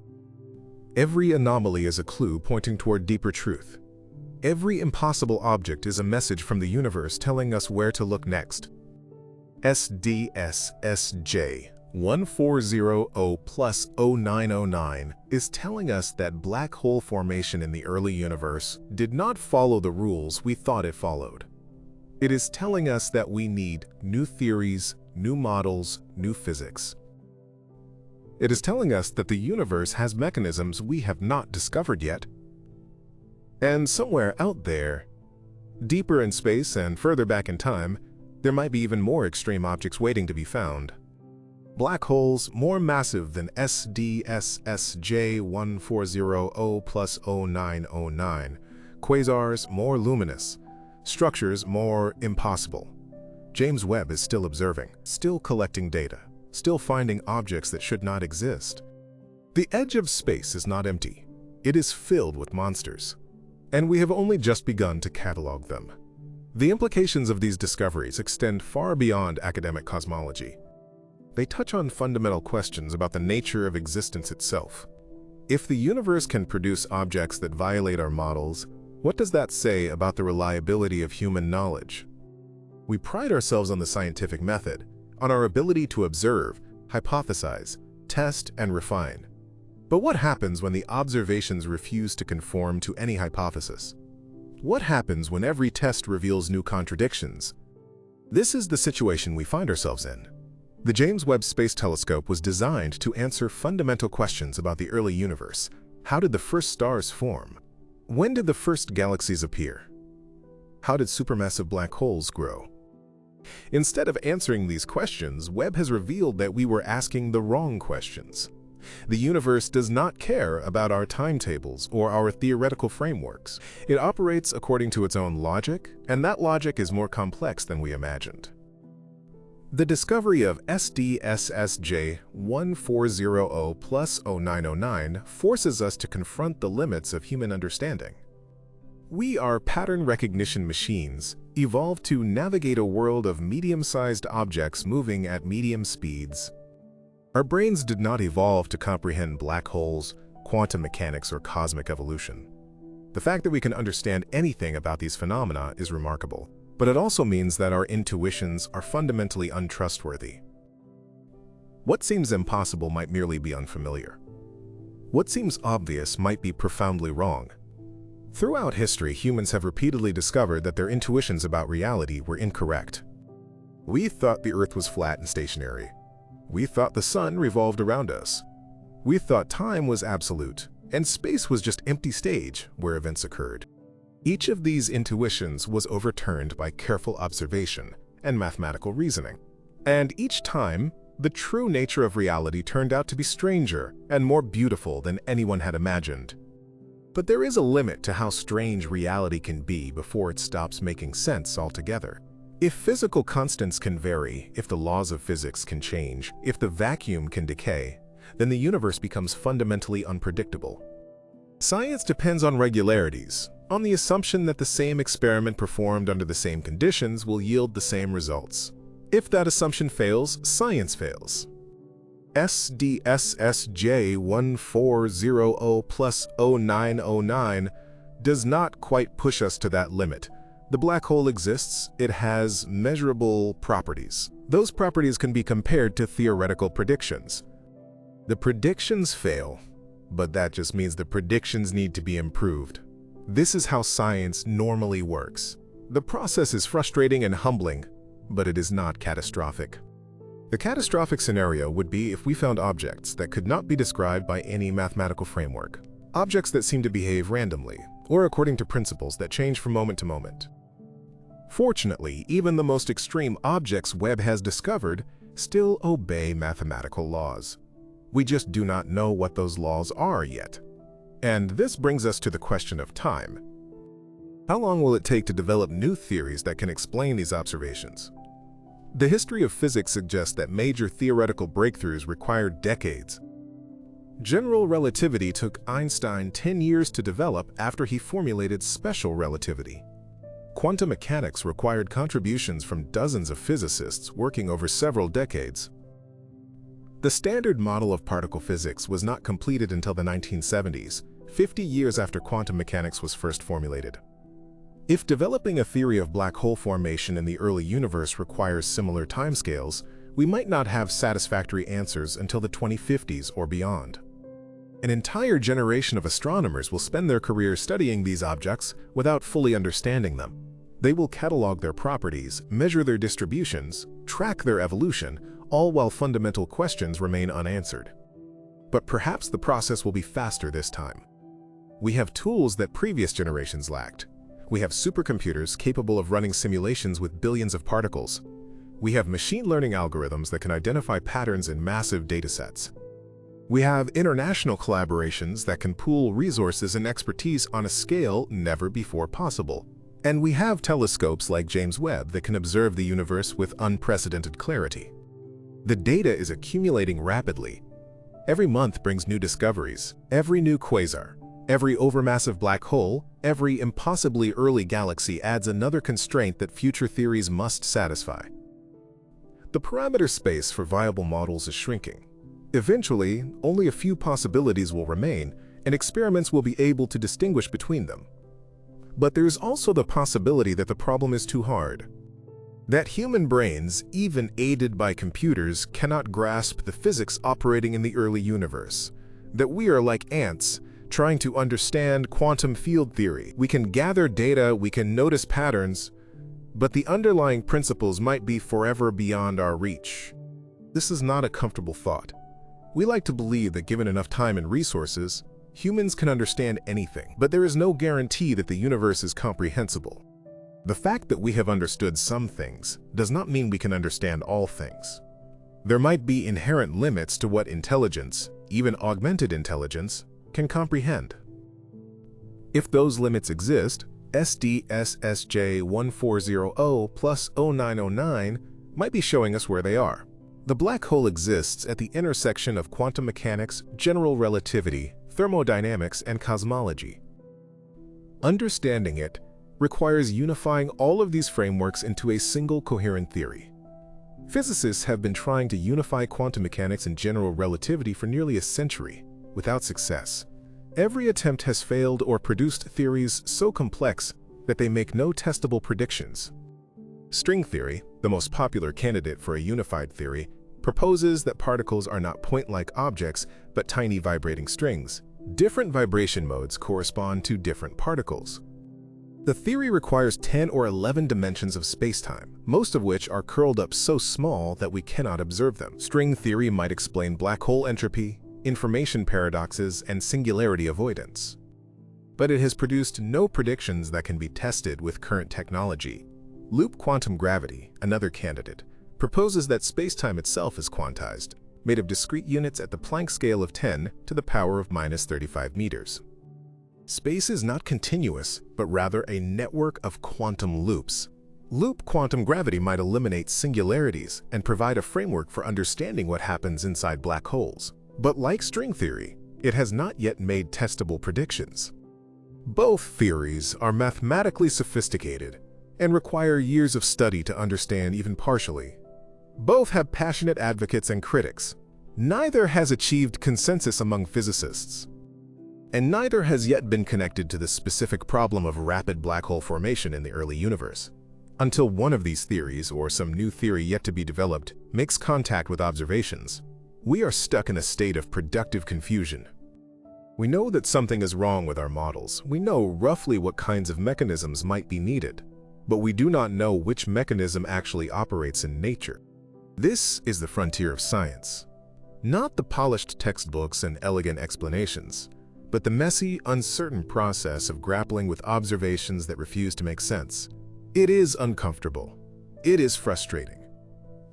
Every anomaly is a clue pointing toward deeper truth. Every impossible object is a message from the universe telling us where to look next. SDSSJ1400+0909 is telling us that black hole formation in the early universe did not follow the rules we thought it followed. It is telling us that we need new theories, new models, new physics. It is telling us that the universe has mechanisms we have not discovered yet. And somewhere out there, deeper in space and further back in time, there might be even more extreme objects waiting to be found. Black holes more massive than SDSSJ1400+0909, quasars more luminous, structures more impossible. James Webb is still observing, still collecting data, still finding objects that should not exist. The edge of space is not empty. It is filled with monsters. And we have only just begun to catalog them. The implications of these discoveries extend far beyond academic cosmology. They touch on fundamental questions about the nature of existence itself. If the universe can produce objects that violate our models, what does that say about the reliability of human knowledge? We pride ourselves on the scientific method, on our ability to observe, hypothesize, test, and refine. But what happens when the observations refuse to conform to any hypothesis? What happens when every test reveals new contradictions? This is the situation we find ourselves in. The James Webb Space Telescope was designed to answer fundamental questions about the early universe. How did the first stars form? When did the first galaxies appear? How did supermassive black holes grow? Instead of answering these questions, Webb has revealed that we were asking the wrong questions. The universe does not care about our timetables or our theoretical frameworks. It operates according to its own logic, and that logic is more complex than we imagined. The discovery of SDSSJ 1400+0909 forces us to confront the limits of human understanding. We are pattern recognition machines, evolved to navigate a world of medium-sized objects moving at medium speeds. Our brains did not evolve to comprehend black holes, quantum mechanics, or cosmic evolution. The fact that we can understand anything about these phenomena is remarkable, but it also means that our intuitions are fundamentally untrustworthy. What seems impossible might merely be unfamiliar. What seems obvious might be profoundly wrong. Throughout history, humans have repeatedly discovered that their intuitions about reality were incorrect. We thought the Earth was flat and stationary. We thought the sun revolved around us. We thought time was absolute, and space was just empty stage where events occurred. Each of these intuitions was overturned by careful observation and mathematical reasoning. And each time, the true nature of reality turned out to be stranger and more beautiful than anyone had imagined. But there is a limit to how strange reality can be before it stops making sense altogether. If physical constants can vary, if the laws of physics can change, if the vacuum can decay, then the universe becomes fundamentally unpredictable. Science depends on regularities, on the assumption that the same experiment performed under the same conditions will yield the same results. If that assumption fails, science fails. SDSSJ 1400+0909 does not quite push us to that limit. The black hole exists. It has measurable properties. Those properties can be compared to theoretical predictions. The predictions fail, but that just means the predictions need to be improved. This is how science normally works. The process is frustrating and humbling, but it is not catastrophic. The catastrophic scenario would be if we found objects that could not be described by any mathematical framework. Objects that seem to behave randomly, or according to principles that change from moment to moment. Fortunately, even the most extreme objects Webb has discovered still obey mathematical laws. We just do not know what those laws are yet. And this brings us to the question of time. How long will it take to develop new theories that can explain these observations? The history of physics suggests that major theoretical breakthroughs required decades. General relativity took Einstein 10 years to develop after he formulated special relativity. Quantum mechanics required contributions from dozens of physicists working over several decades. The standard model of particle physics was not completed until the 1970s, 50 years after quantum mechanics was first formulated. If developing a theory of black hole formation in the early universe requires similar timescales, we might not have satisfactory answers until the 2050s or beyond. An entire generation of astronomers will spend their careers studying these objects without fully understanding them. They will catalog their properties, measure their distributions, track their evolution, all while fundamental questions remain unanswered. But perhaps the process will be faster this time. We have tools that previous generations lacked. We have supercomputers capable of running simulations with billions of particles. We have machine learning algorithms that can identify patterns in massive datasets. We have international collaborations that can pool resources and expertise on a scale never before possible. And we have telescopes like James Webb that can observe the universe with unprecedented clarity. The data is accumulating rapidly. Every month brings new discoveries. Every new quasar, every overmassive black hole, every impossibly early galaxy adds another constraint that future theories must satisfy. The parameter space for viable models is shrinking. Eventually, only a few possibilities will remain, and experiments will be able to distinguish between them. But there's also the possibility that the problem is too hard. That human brains, even aided by computers, cannot grasp the physics operating in the early universe. That we are like ants, trying to understand quantum field theory. We can gather data, we can notice patterns, but the underlying principles might be forever beyond our reach. This is not a comfortable thought. We like to believe that given enough time and resources, humans can understand anything, but there is no guarantee that the universe is comprehensible. The fact that we have understood some things does not mean we can understand all things. There might be inherent limits to what intelligence, even augmented intelligence, can comprehend. If those limits exist, SDSSJ1400 plus 0909 might be showing us where they are. The black hole exists at the intersection of quantum mechanics, general relativity, thermodynamics, and cosmology. Understanding it requires unifying all of these frameworks into a single coherent theory. Physicists have been trying to unify quantum mechanics and general relativity for nearly a century, without success. Every attempt has failed or produced theories so complex that they make no testable predictions. String theory, the most popular candidate for a unified theory, proposes that particles are not point-like objects, but tiny vibrating strings. Different vibration modes correspond to different particles. The theory requires 10 or 11 dimensions of spacetime, most of which are curled up so small that we cannot observe them. String theory might explain black hole entropy, information paradoxes, and singularity avoidance. But it has produced no predictions that can be tested with current technology. Loop quantum gravity, another candidate, proposes that spacetime itself is quantized, made of discrete units at the Planck scale of 10 to the power of -35 meters. Space is not continuous, but rather a network of quantum loops. Loop quantum gravity might eliminate singularities and provide a framework for understanding what happens inside black holes. But like string theory, it has not yet made testable predictions. Both theories are mathematically sophisticated and require years of study to understand even partially. Both have passionate advocates and critics. Neither has achieved consensus among physicists. And neither has yet been connected to the specific problem of rapid black hole formation in the early universe. Until one of these theories, or some new theory yet to be developed, makes contact with observations, we are stuck in a state of productive confusion. We know that something is wrong with our models. We know roughly what kinds of mechanisms might be needed, but we do not know which mechanism actually operates in nature. This is the frontier of science. Not the polished textbooks and elegant explanations, but the messy, uncertain process of grappling with observations that refuse to make sense. It is uncomfortable. It is frustrating.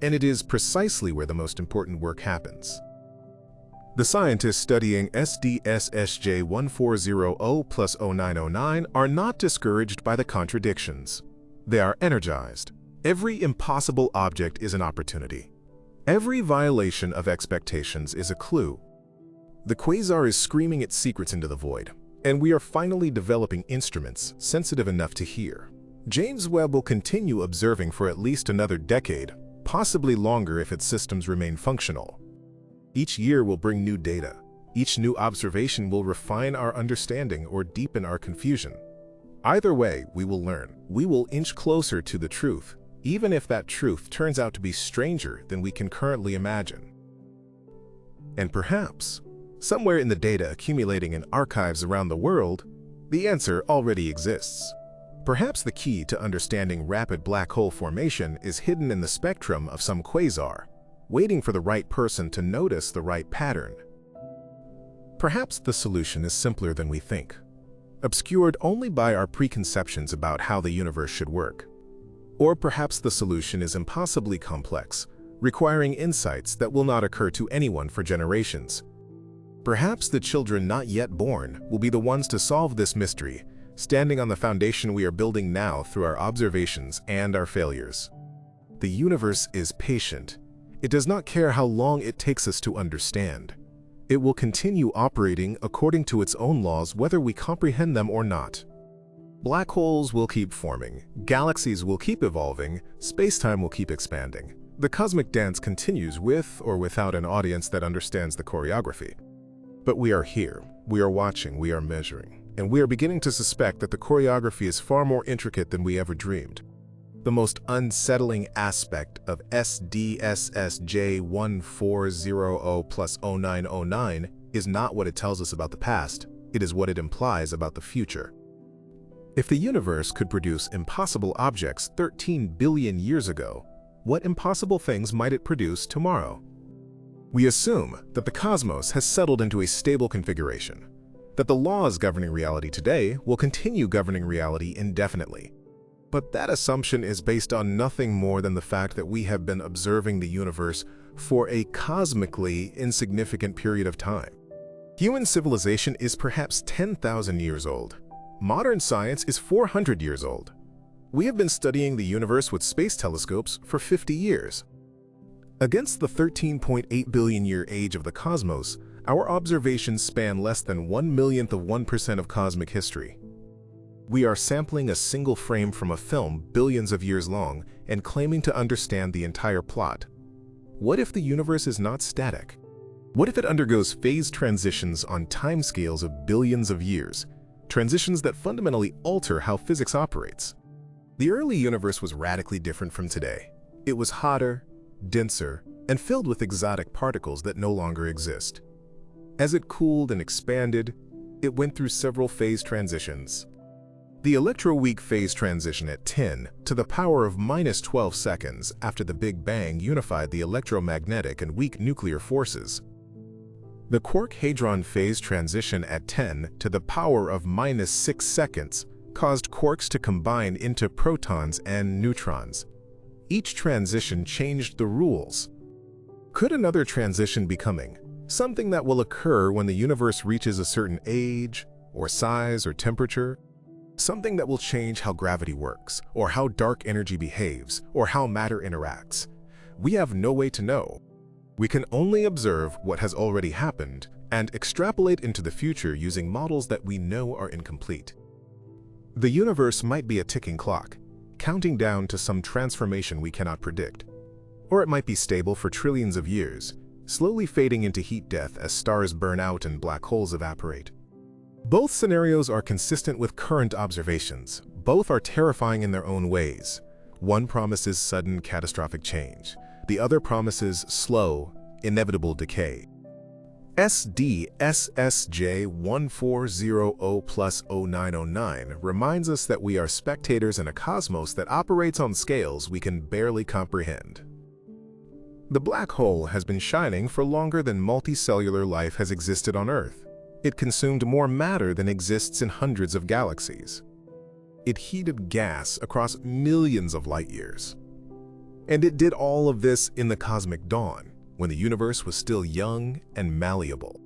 And it is precisely where the most important work happens. The scientists studying SDSSJ1400 plus 0909 are not discouraged by the contradictions. They are energized. Every impossible object is an opportunity. Every violation of expectations is a clue. The quasar is screaming its secrets into the void, and we are finally developing instruments sensitive enough to hear. James Webb will continue observing for at least another decade, possibly longer if its systems remain functional. Each year will bring new data. Each new observation will refine our understanding or deepen our confusion. Either way, we will learn. We will inch closer to the truth, even if that truth turns out to be stranger than we can currently imagine. And perhaps, somewhere in the data accumulating in archives around the world, the answer already exists. Perhaps the key to understanding rapid black hole formation is hidden in the spectrum of some quasar, waiting for the right person to notice the right pattern. Perhaps the solution is simpler than we think, obscured only by our preconceptions about how the universe should work. Or perhaps the solution is impossibly complex, requiring insights that will not occur to anyone for generations. Perhaps the children not yet born will be the ones to solve this mystery, standing on the foundation we are building now through our observations and our failures. The universe is patient. It does not care how long it takes us to understand. It will continue operating according to its own laws whether we comprehend them or not. Black holes will keep forming, galaxies will keep evolving, space-time will keep expanding. The cosmic dance continues with or without an audience that understands the choreography. But we are here, we are watching, we are measuring, and we are beginning to suspect that the choreography is far more intricate than we ever dreamed. The most unsettling aspect of SDSSJ1400 plus 0909 is not what it tells us about the past, it is what it implies about the future. If the universe could produce impossible objects 13 billion years ago, what impossible things might it produce tomorrow? We assume that the cosmos has settled into a stable configuration, that the laws governing reality today will continue governing reality indefinitely. But that assumption is based on nothing more than the fact that we have been observing the universe for a cosmically insignificant period of time. Human civilization is perhaps 10,000 years old. Modern science is 400 years old. We have been studying the universe with space telescopes for 50 years. Against the 13.8 billion year age of the cosmos, our observations span less than 1/1,000,000% of cosmic history. We are sampling a single frame from a film billions of years long and claiming to understand the entire plot. What if the universe is not static? What if it undergoes phase transitions on timescales of billions of years, transitions that fundamentally alter how physics operates? The early universe was radically different from today. It was hotter, denser, and filled with exotic particles that no longer exist. As it cooled and expanded, it went through several phase transitions. The electroweak phase transition at 10 to the power of -12 seconds after the Big Bang unified the electromagnetic and weak nuclear forces. The quark-hadron phase transition at 10 to the power of -6 seconds caused quarks to combine into protons and neutrons. Each transition changed the rules. Could another transition be coming? Something that will occur when the universe reaches a certain age, or size, or temperature? Something that will change how gravity works, or how dark energy behaves, or how matter interacts. We have no way to know. We can only observe what has already happened and extrapolate into the future using models that we know are incomplete. The universe might be a ticking clock, counting down to some transformation we cannot predict. Or it might be stable for trillions of years, slowly fading into heat death as stars burn out and black holes evaporate. Both scenarios are consistent with current observations. Both are terrifying in their own ways. One promises sudden catastrophic change. The other promises slow, inevitable decay. SDSSJ1400+0909 reminds us that we are spectators in a cosmos that operates on scales we can barely comprehend. The black hole has been shining for longer than multicellular life has existed on Earth. It consumed more matter than exists in hundreds of galaxies. It heated gas across millions of light years. And it did all of this in the cosmic dawn, when the universe was still young and malleable.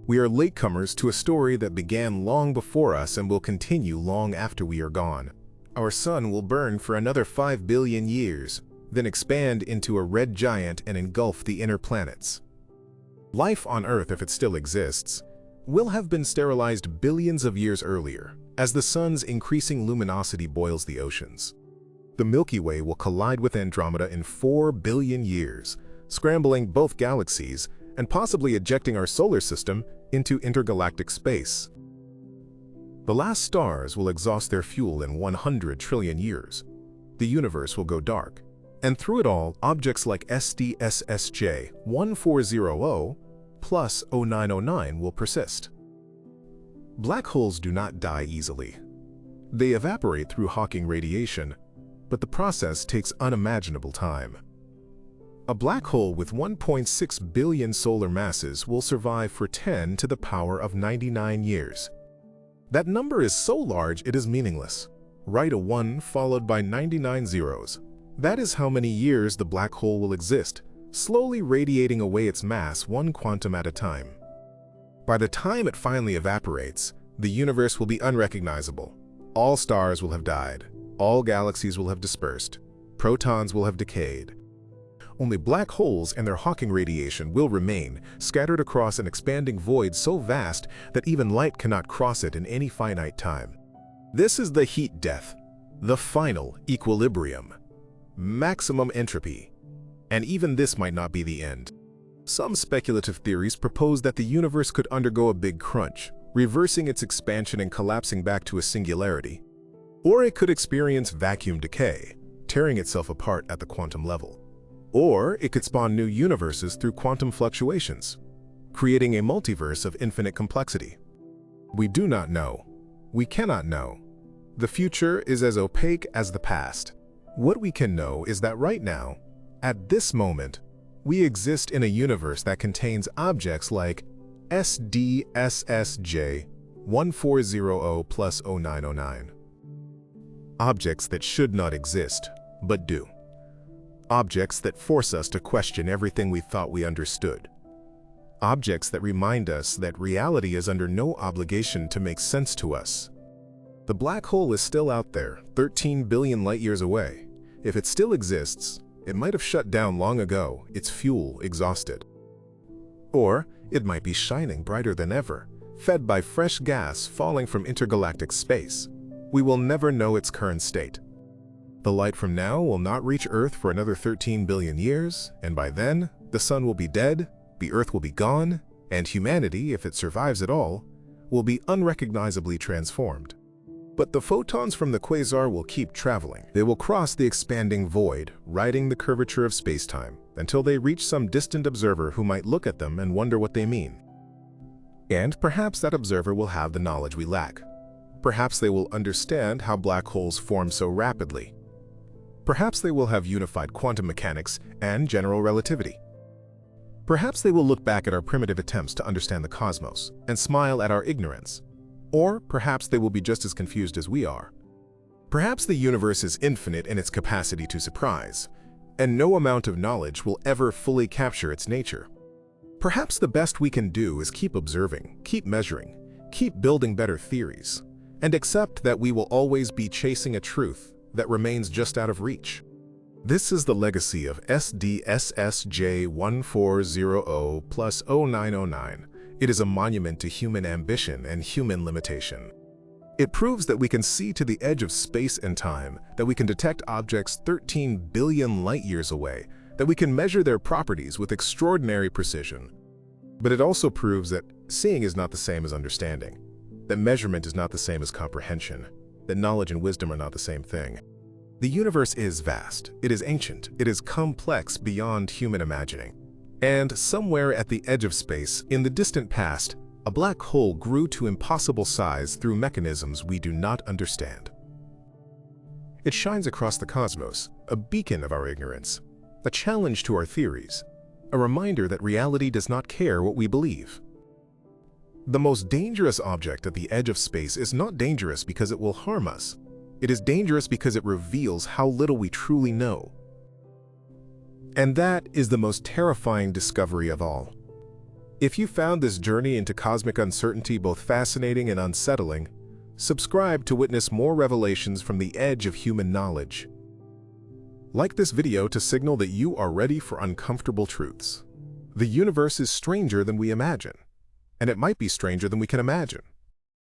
We are latecomers to a story that began long before us and will continue long after we are gone. Our sun will burn for another 5 billion years, then expand into a red giant and engulf the inner planets. Life on Earth, if it still exists, will have been sterilized billions of years earlier, as the sun's increasing luminosity boils the oceans. The Milky Way will collide with Andromeda in 4 billion years, scrambling both galaxies and possibly ejecting our solar system into intergalactic space. The last stars will exhaust their fuel in 100 trillion years. The universe will go dark, and through it all, objects like SDSSJ 1400+0909 will persist. Black holes do not die easily. They evaporate through Hawking radiation, but the process takes unimaginable time. A black hole with 1.6 billion solar masses will survive for 10 to the power of 99 years. That number is so large it is meaningless. Write a 1 followed by 99 zeros. That is how many years the black hole will exist, slowly radiating away its mass one quantum at a time. By the time it finally evaporates, the universe will be unrecognizable. All stars will have died. All galaxies will have dispersed. Protons will have decayed. Only black holes and their Hawking radiation will remain, scattered across an expanding void so vast that even light cannot cross it in any finite time. This is the heat death, the final equilibrium, maximum entropy. And even this might not be the end. Some speculative theories propose that the universe could undergo a big crunch, reversing its expansion and collapsing back to a singularity. Or it could experience vacuum decay, tearing itself apart at the quantum level. Or it could spawn new universes through quantum fluctuations, creating a multiverse of infinite complexity. We do not know. We cannot know. The future is as opaque as the past. What we can know is that right now, At this moment, we exist in a universe that contains objects like SDSSJ 1400 plus 0909. Objects that should not exist, but do. Objects that force us to question everything we thought we understood. Objects that remind us that reality is under no obligation to make sense to us. The black hole is still out there, 13 billion light-years away. If it still exists, it might have shut down long ago, its fuel exhausted. Or it might be shining brighter than ever, fed by fresh gas falling from intergalactic space. We will never know its current state. The light from now will not reach Earth for another 13 billion years, and by then, the sun will be dead, the Earth will be gone, and humanity, if it survives at all, will be unrecognizably transformed. But the photons from the quasar will keep traveling. They will cross the expanding void, riding the curvature of space-time, until they reach some distant observer who might look at them and wonder what they mean. And perhaps that observer will have the knowledge we lack. Perhaps they will understand how black holes form so rapidly. Perhaps they will have unified quantum mechanics and general relativity. Perhaps they will look back at our primitive attempts to understand the cosmos and smile at our ignorance. Or perhaps they will be just as confused as we are. Perhaps the universe is infinite in its capacity to surprise, and no amount of knowledge will ever fully capture its nature. Perhaps the best we can do is keep observing, keep measuring, keep building better theories, and accept that we will always be chasing a truth that remains just out of reach. This is the legacy of SDSSJ 1400 plus 0909. It is a monument to human ambition and human limitation. It proves that we can see to the edge of space and time, that we can detect objects 13 billion light-years away, that we can measure their properties with extraordinary precision. But it also proves that seeing is not the same as understanding, that measurement is not the same as comprehension, that knowledge and wisdom are not the same thing. The universe is vast, it is ancient, it is complex beyond human imagining. And somewhere at the edge of space, in the distant past, a black hole grew to impossible size through mechanisms we do not understand. It shines across the cosmos, a beacon of our ignorance, a challenge to our theories, a reminder that reality does not care what we believe. The most dangerous object at the edge of space is not dangerous because it will harm us. It is dangerous because it reveals how little we truly know. And that is the most terrifying discovery of all. If you found this journey into cosmic uncertainty both fascinating and unsettling, subscribe to witness more revelations from the edge of human knowledge. Like this video to signal that you are ready for uncomfortable truths. The universe is stranger than we imagine, and it might be stranger than we can imagine.